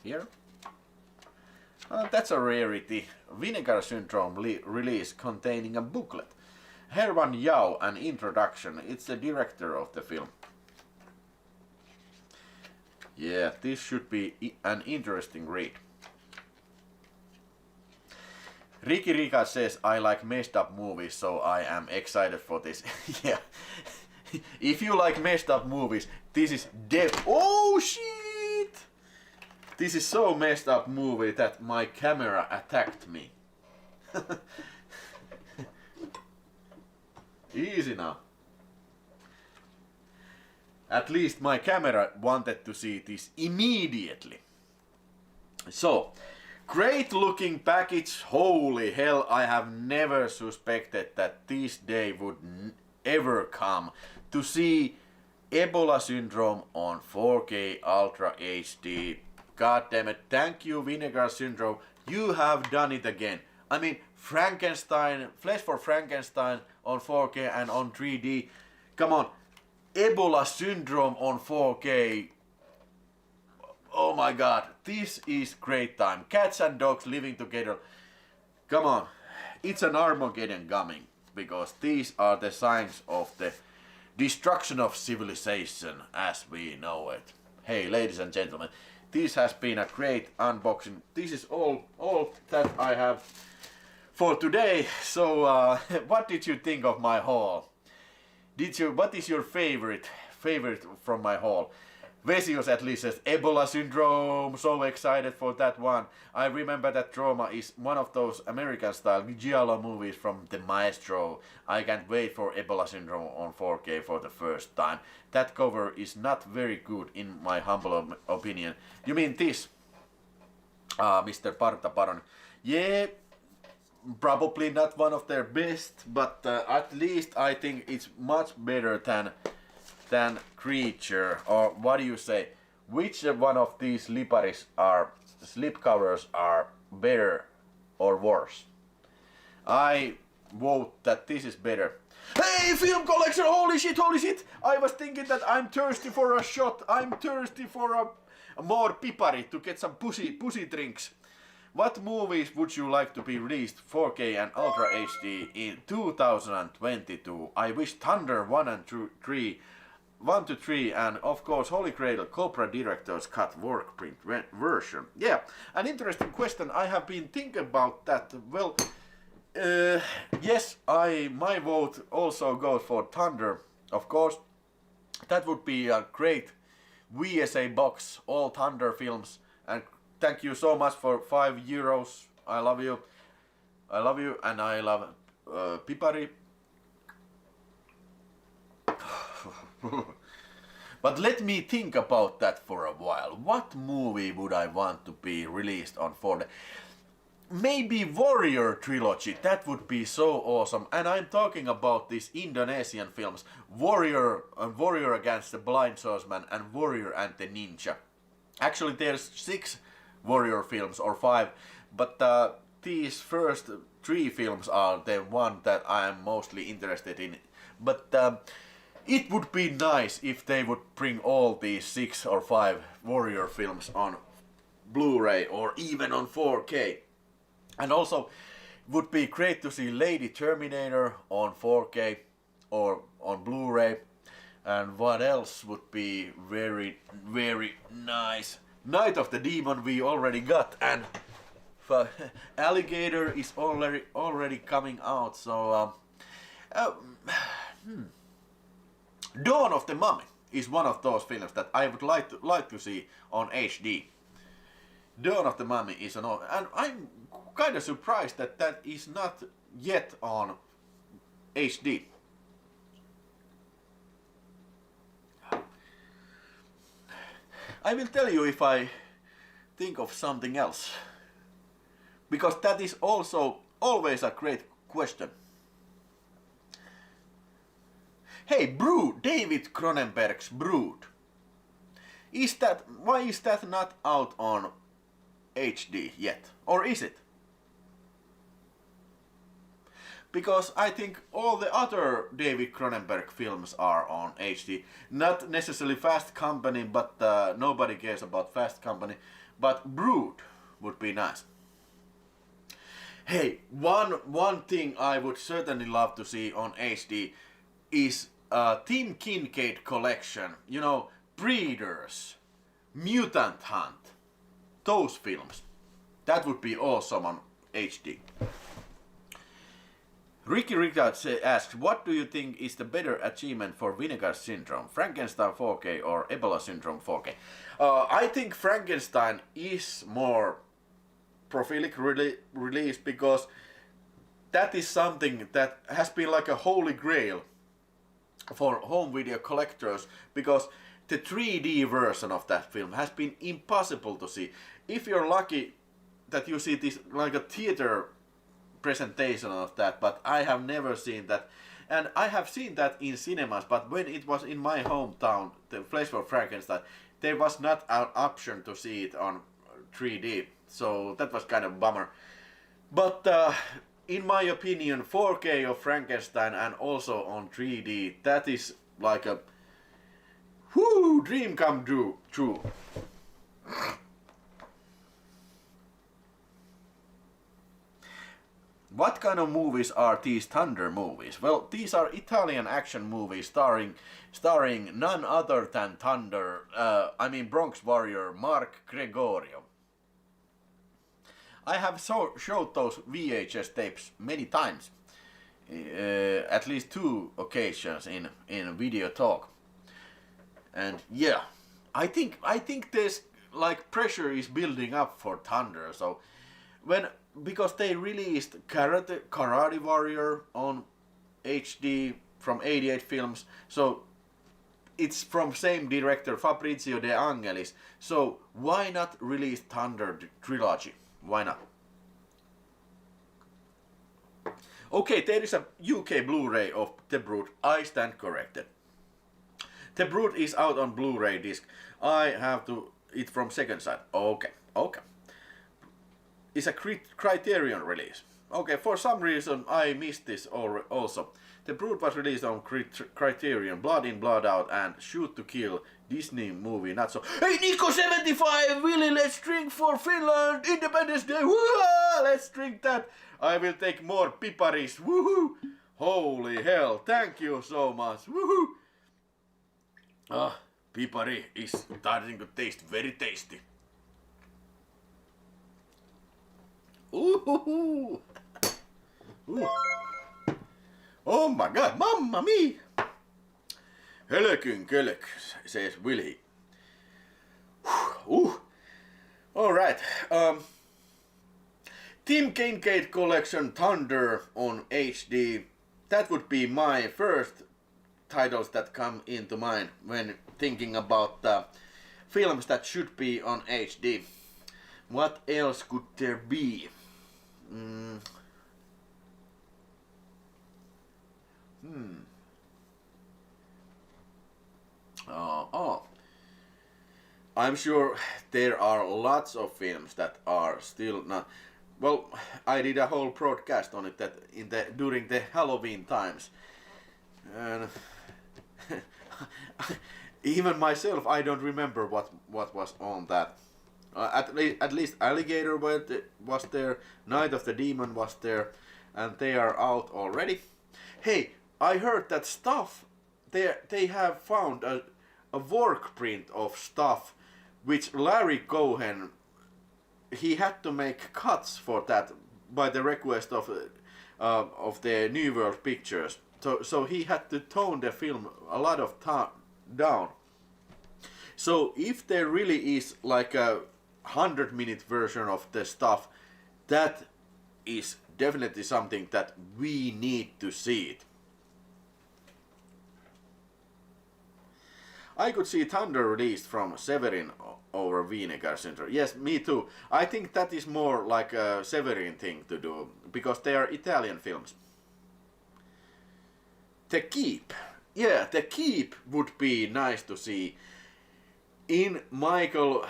here. That's a rarity. Vinegar Syndrome release containing a booklet. Herman Yao, an introduction. It's the director of the film. Yeah, this should be an interesting read. Ricky Rika says, I like messed up movies, so I am excited for this. Yeah. If you like messed up movies, this is oh shit! This is so messed up movie that my camera attacked me. Easy now. At least my camera wanted to see this immediately. So, great looking package. Holy hell, I have never suspected that this day would ever come to see Ebola Syndrome on 4K Ultra HD. God damn it, thank you Vinegar Syndrome, you have done it again. I mean, Frankenstein, Flesh for Frankenstein on 4K and on 3D. Come on, Ebola Syndrome on 4K. Oh my god, this is great time. Cats and dogs living together. Come on, it's an Armageddon coming, because these are the signs of the destruction of civilization as we know it. Hey, ladies and gentlemen, this has been a great unboxing. This is all that I have for today. So, what did you think of my haul? What is your favorite from my haul? Vesios at least says Ebola Syndrome, so excited for that one. I remember that Trauma is one of those American style giallo movies from the Maestro. I can't wait for Ebola Syndrome on 4K for the first time. That cover is not very good in my humble opinion. You mean this? Mr. Parta Baron. Yeah, probably not one of their best, but at least I think it's much better than Creature, or what do you say? Which one of these slip covers are better or worse? I vote that this is better. Hey, film collection! Holy shit! I was thinking that I'm thirsty for a shot. I'm thirsty for a more pipari to get some pussy drinks. What movies would you like to be released 4K and Ultra HD in 2022? I wish Thunder 1 to 3, and of course Holy Grail Cobra Director's Cut Workprint version. Yeah, an interesting question. I have been thinking about that. Well, yes, my vote also goes for Thunder. Of course, that would be a great VSA box, all Thunder films. And thank you so much for €5. I love you. I love you, and I love Pipari. But let me think about that for a while. What movie would I want to be released on 4K? Maybe Warrior Trilogy, that would be so awesome. And I'm talking about these Indonesian films, Warrior Against the Blind Swordsman and Warrior and the Ninja. Actually there's 6 Warrior films, or 5, but these first 3 films are the one that I am mostly interested in. But it would be nice if they would bring all these 6 or 5 Warrior films on Blu-ray or even on 4K. And also, would be great to see Lady Terminator on 4K or on Blu-ray. And what else would be very, very nice? Night of the Demon we already got, and Alligator is already coming out. So, Dawn of the Mummy is one of those films that I would like to see on HD. Dawn of the Mummy is and I'm kind of surprised that is not yet on HD. I will tell you if I think of something else, because that is also always a great question. Hey, Brood, David Cronenberg's Brood. Why is that not out on HD yet? Or is it? Because I think all the other David Cronenberg films are on HD. Not necessarily Fast Company, but nobody cares about Fast Company. But Brood would be nice. Hey, one thing I would certainly love to see on HD is Tim Kincaid collection. You know, Breeders, Mutant Hunt, those films. That would be awesome on HD. Ricky Richards asks, what do you think is the better achievement for Vinegar Syndrome, Frankenstein 4K or Ebola Syndrome 4K? I think Frankenstein is more prolific release because that is something that has been like a holy grail for home video collectors, because the 3D version of that film has been impossible to see. If you're lucky that you see this like a theater presentation of that, but I have never seen that. And I have seen that in cinemas, but when it was in my hometown, the place for Frankenstein, there was not an option to see it on 3D, so that was kind of a bummer. But in my opinion, 4K of Frankenstein and also on 3D, that is like a dream come true. What kind of movies are these Thunder movies? Well, these are Italian action movies starring none other than Thunder, Bronx Warrior Mark Gregorio. I have showed those VHS tapes many times, at least 2 occasions in video talk. And yeah, I think there's like pressure is building up for Thunder. So because they released Karate Warrior on HD from 88 films, so it's from same director Fabrizio De Angelis. So why not release Thunder Trilogy? Why not? Okay, there is a UK Blu-ray of The Brood. I stand corrected. The Brood is out on Blu-ray disc. I have it from second side. Okay. It's a Criterion release. Okay, for some reason I missed this also. The Brood was released on Criterion, Blood In, Blood Out, and Shoot to Kill, Disney movie, not so. Hey, Nico 75, Willie, let's drink for Finland, Independence Day, woo! Let's drink that. I will take more piparis, woohoo! Holy hell, thank you so much, woohoo! Pipari is starting to taste very tasty. Ooh. Ooh. Oh my god, mamma mia! Hölkyn kölk, says Willie. Alright, Tim Kincaid Collection Thunder on HD. That would be my first titles that come into mind when thinking about films that should be on HD. What else could there be? I'm sure there are lots of films that are still not. Well, I did a whole broadcast on it that during the Halloween times, and even myself, I don't remember what was on that. At least Alligator was there, Night of the Demon was there, and they are out already. Hey, I heard that stuff. They have found a work print of stuff which Larry Cohen, he had to make cuts for that by the request of the New World Pictures. So he had to tone the film a lot of down. So if there really is like a 100-minute version of the stuff, that is definitely something that we need to see it. I could see Thunder released from Severin over Vinegar Syndrome. Yes, me too. I think that is more like a Severin thing to do, because they are Italian films. The Keep. Yeah, The Keep would be nice to see in Michael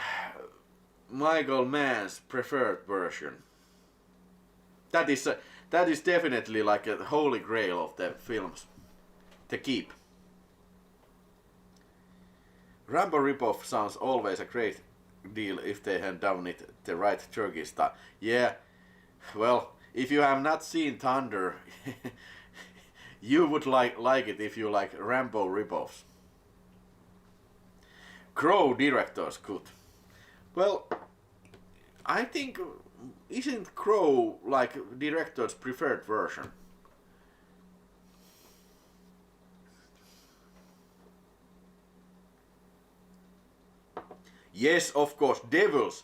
Mann's preferred version. That is definitely like a holy grail of the films. The Keep. Rambo ripoff sounds always a great deal if they had done it the right Turkish style. Yeah, well, if you have not seen Thunder, you would like it if you like Rambo ripoffs. Crow directors could. Well, I think, isn't Crow like director's preferred version? Yes, of course, Devils.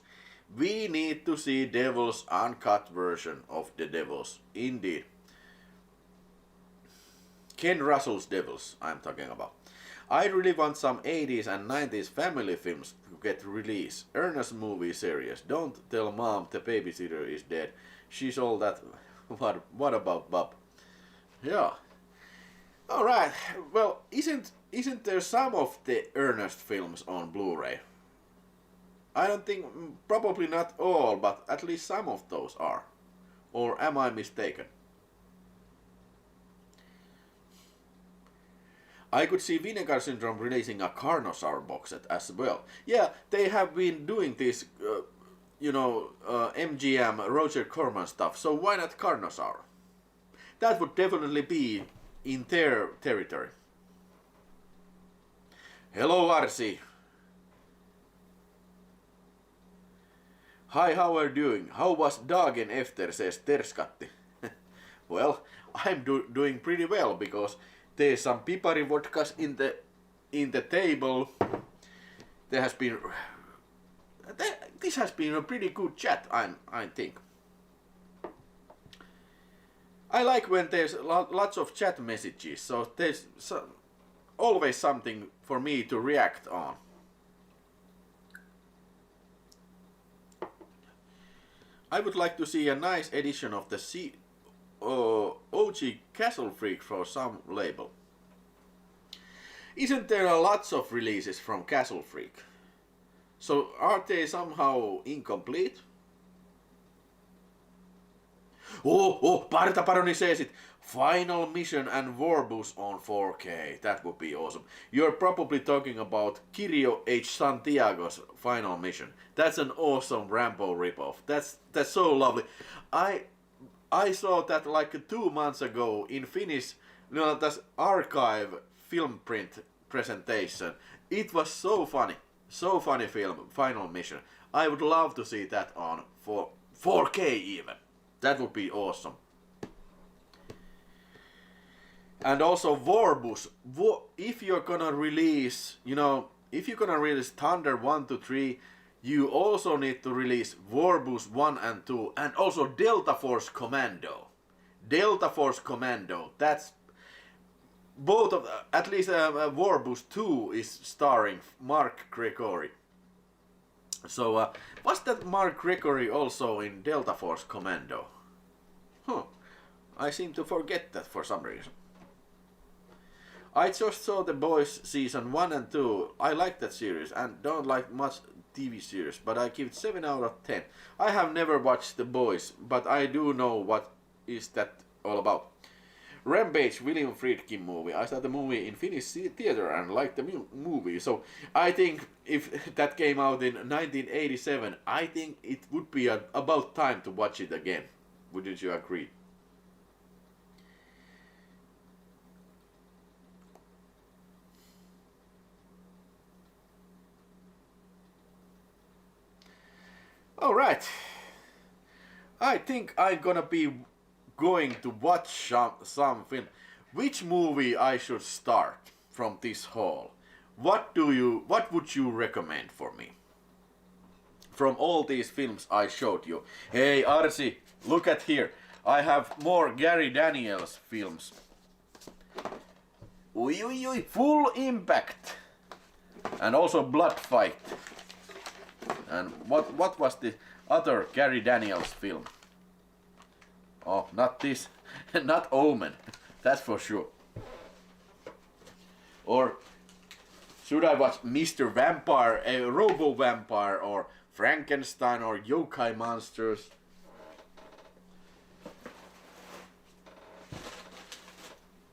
We need to see Devils uncut version of the Devils. Indeed. Ken Russell's Devils, I'm talking about. I really want some 80s and 90s family films to get released. Ernest movie series. Don't tell mom the babysitter is dead. She's all that. What about Bob? Yeah. Alright. Well, isn't there some of the Ernest films on Blu-ray? I don't think, probably not all, but at least some of those are. Or am I mistaken? I could see Vinegar Syndrome releasing a Carnosaur box set as well. Yeah, they have been doing this, MGM, Roger Corman stuff, so why not Carnosaur? That would definitely be in their territory. Hello, Arsi. Hi, how are you doing? How was dagen efter, says Terskatti. Well, I'm doing pretty well because there's some pipari vodkas in the table. This has been a pretty good chat, I think. I like when there's lots of chat messages, so there's always something for me to react on. I would like to see a nice edition of the OG Castle Freak for some label. Isn't there lots of releases from Castle Freak? So are they somehow incomplete? Parta Paroni says it. Final Mission and Warbus on 4K. That would be awesome. You're probably talking about Kirio H. Santiago's Final Mission. That's an awesome Rambo ripoff. That's so lovely. I saw that like 2 months ago in Finnish, that's archive film print presentation. It was so funny. So funny film, Final Mission. I would love to see that on 4K even. That would be awesome. And also Warbus. If you're gonna release, if you're gonna release Thunder 1 to 3, you also need to release Warbus 1 and 2, and also Delta Force Commando. Delta Force Commando. That's both of, at least Warbus 2 is starring Mark Gregory. So was that Mark Gregory also in Delta Force Commando? I seem to forget that for some reason. I just saw The Boys season 1 and 2. I like that series and don't like much TV series, but I give it 7 out of 10. I have never watched The Boys, but I do know what is that all about. Rampage, William Friedkin movie. I saw the movie in Finnish theater and liked the movie. So I think if that came out in 1987, I think it would be about time to watch it again. Wouldn't you agree? Alright. I think I'm gonna be going to watch some film. Which movie I should start from this haul? What would you recommend for me? From all these films I showed you. Hey Arsi, look at here. I have more Gary Daniels films. Full Impact. And also Blood Fight. And what was the other Gary Daniels film? Oh, not this. Not Omen. That's for sure. Or should I watch Mr. Vampire, a Robo Vampire, or Frankenstein, or Yokai Monsters?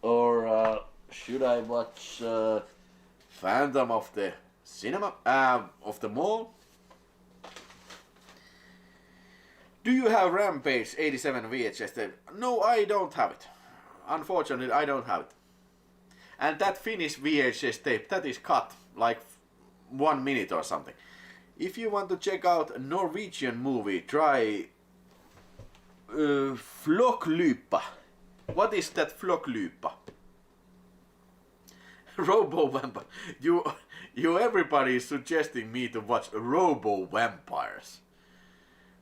Or should I watch Phantom of the Cinema of the Mall? Do you have Rampage 87 VHS tape? No, I don't have it. Unfortunately, I don't have it. And that Finnish VHS tape, that is cut like 1 minute or something. If you want to check out a Norwegian movie, try Flokklypa. What is that Flokklypa? Robo Vampire. everybody is suggesting me to watch Robo Vampires.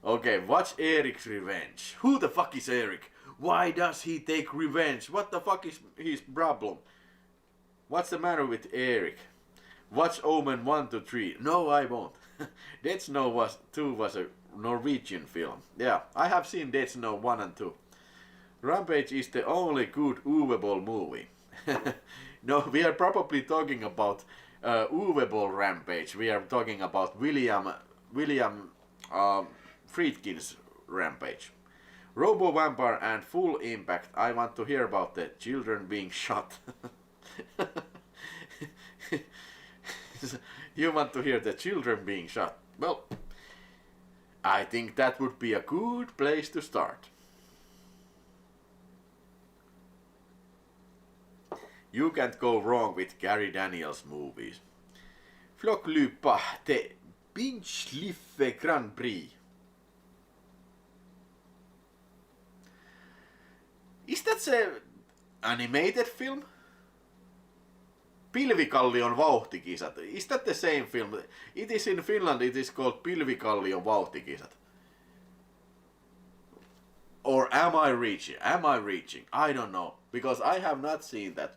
Okay, watch Eric's Revenge. Who the fuck is Eric? Why does he take revenge? What the fuck is his problem? What's the matter with Eric? Watch Omen 1 to 3. No, I won't. Dead Snow 2 was a Norwegian film. Yeah, I have seen Dead Snow 1 and 2. Rampage is the only good Uwe Boll movie. No, we are probably talking about Uwe Boll Rampage. We are talking about William Friedkin's Rampage. Robo Vampire and Full Impact. I want to hear about the children being shot. You want to hear the children being shot? Well, I think that would be a good place to start. You can't go wrong with Gary Daniels movies. Flock Lupa, the Binge Liffe Grand Prix. Is that an animated film? Pilvikallion vauhtikisat. Is that the same film? It is in Finland, it is called Pilvikallion vauhtikisat. Or am I reaching? I don't know. Because I have not seen that.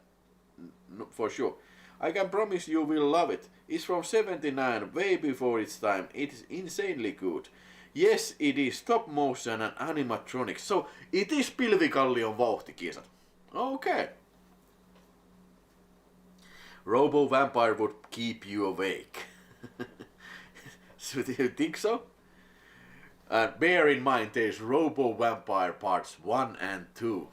For sure. I can promise you will love it. It's from 79, way before its time. It is insanely good. Yes, it is stop motion and animatronics. So, it is Pilvikallion vauhtikisat. Okay. Robo Vampire would keep you awake. So, do you think so? And bear in mind there's Robo Vampire parts 1 and 2.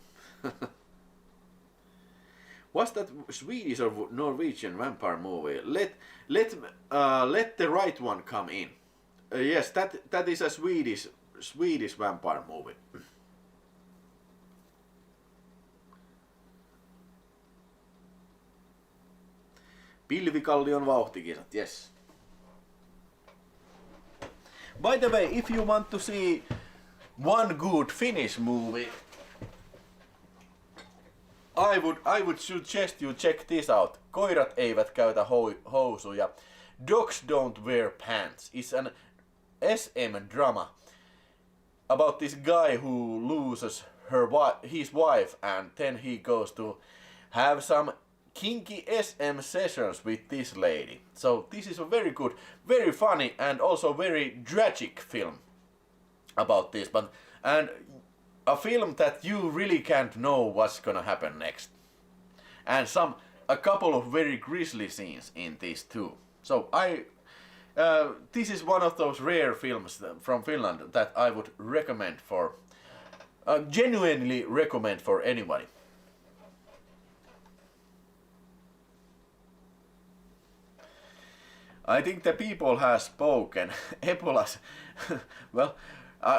Was that Swedish or Norwegian vampire movie? Let the right one come in. Yes, that is a Swedish vampire movie. Pilvikallion vauhtikisat, yes. By the way, if you want to see one good Finnish movie, I would suggest you check this out. Koirat eivät käytä housuja. Dogs don't wear pants. It's an SM drama about this guy who loses his wife and then he goes to have some kinky SM sessions with this lady. So this is a very good, very funny and also very tragic film about this. And a film that you really can't know what's gonna happen next. And a couple of very grisly scenes in this too. So this is one of those rare films from Finland that I would recommend genuinely recommend for anybody. I think the people have spoken. Ebolas. Well,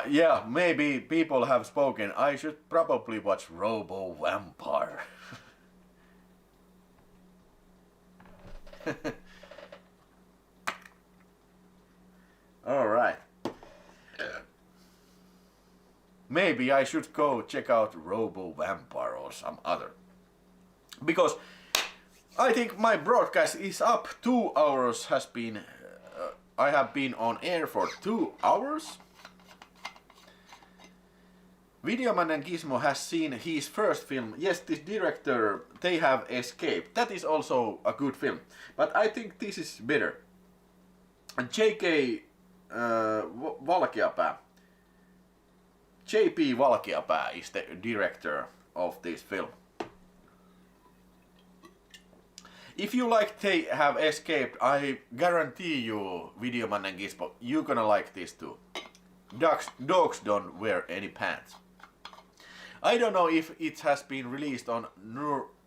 yeah, maybe people have spoken. I should probably watch Robo Vampire. Alright. Maybe I should go check out Robo Vampire or some other. Because I think my broadcast is up. 2 hours has been... I have been on air for 2 hours. Videoman and Gizmo has seen his first film. Yes, this director, they have escaped. That is also a good film. But I think this is better. J.P. Valkeapää is the director of this film. If you like They Have Escaped, I guarantee you, Videoman and Gizmo, you're gonna like this too. Dogs don't wear any pants. I don't know if it has been released on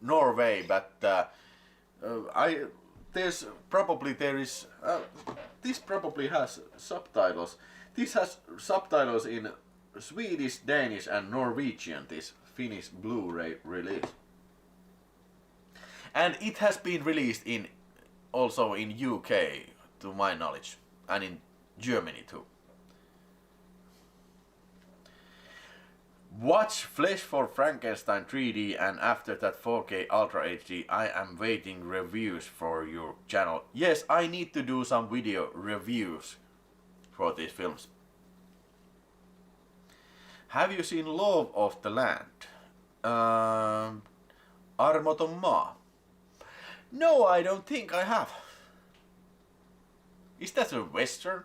Norway, but this probably has subtitles. This has subtitles in Swedish, Danish and Norwegian, this Finnish Blu-ray release. And it has been released also in UK, to my knowledge, and in Germany too. Watch Flesh for Frankenstein 3D and after that 4K Ultra HD. I am waiting reviews for your channel. Yes, I need to do some video reviews for these films. Have you seen Law of the Land? Armoton maa? No, I don't think I have. Is that a western?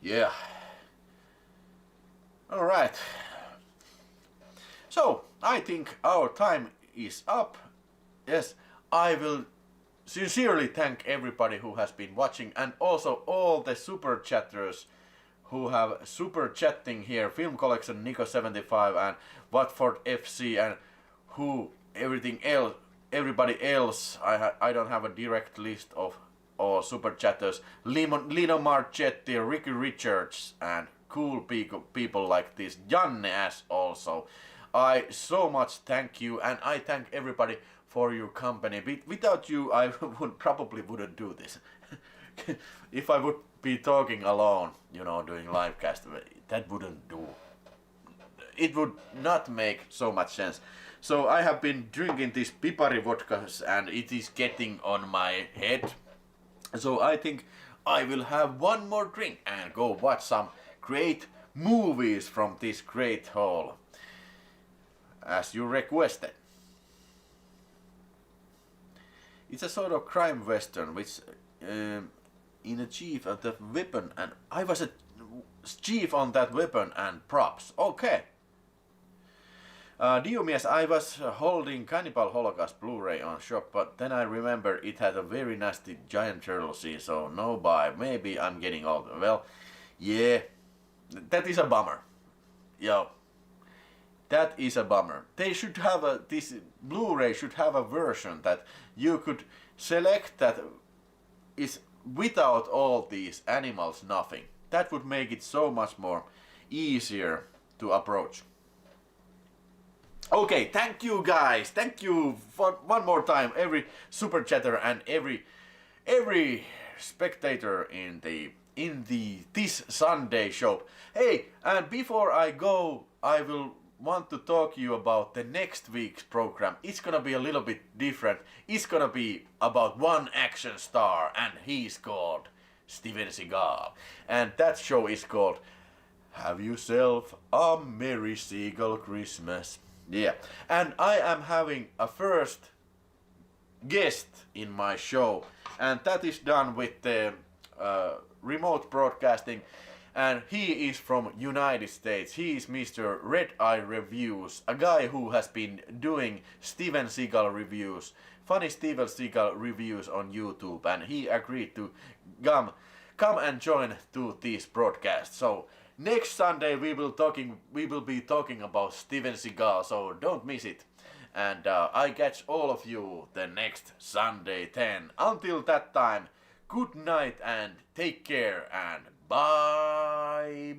Yeah. Alright. So, I think our time is up. Yes, I will sincerely thank everybody who has been watching and also all the super chatters who have super chatting here. Film Collection, Nico75 and Watford FC and who everybody else. I don't have a direct list of all super chatters. Lino Marchetti, Ricky Richards and cool people like this. Janne as also. I so much thank you and I thank everybody for your company. Without you I probably wouldn't do this. If I would be talking alone, you know, doing live cast, that wouldn't do. It would not make so much sense. So I have been drinking these Pipari vodkas and it is getting on my head. So I think I will have one more drink and go watch some great movies from this great hall, as you requested. It's a sort of crime western which in a chief of the weapon and I was a chief on that weapon and props. Okay. Diomies, I was holding Cannibal Holocaust Blu-ray on shop, but then I remember it had a very nasty giant turtle scene, so no buy. Maybe I'm getting old. Well, yeah, that is a bummer. Yo, that is a bummer. They should have this Blu-ray should have a version that you could select that is without all these animals, nothing. That would make it so much more easier to approach. Okay, thank you guys. Thank you for one more time, every super chatter and every spectator in this Sunday show. Hey, and before I go, I will want to talk to you about the next week's program. It's gonna be a little bit different. It's gonna be about one action star, and he's called Steven Seagal. And that show is called Have Yourself a Merry Seagal Christmas. Yeah, and I am having a first guest in my show, and that is done with the remote broadcasting, and he is from United States. He is Mr. Red Eye Reviews, a guy who has been doing Steven Seagal reviews, funny Steven Seagal reviews on YouTube, and he agreed to come and join to this broadcast. So next Sunday we will be talking about Steven Seagal, so don't miss it. And I catch all of you the next Sunday 10. Until that time, good night and take care and bye.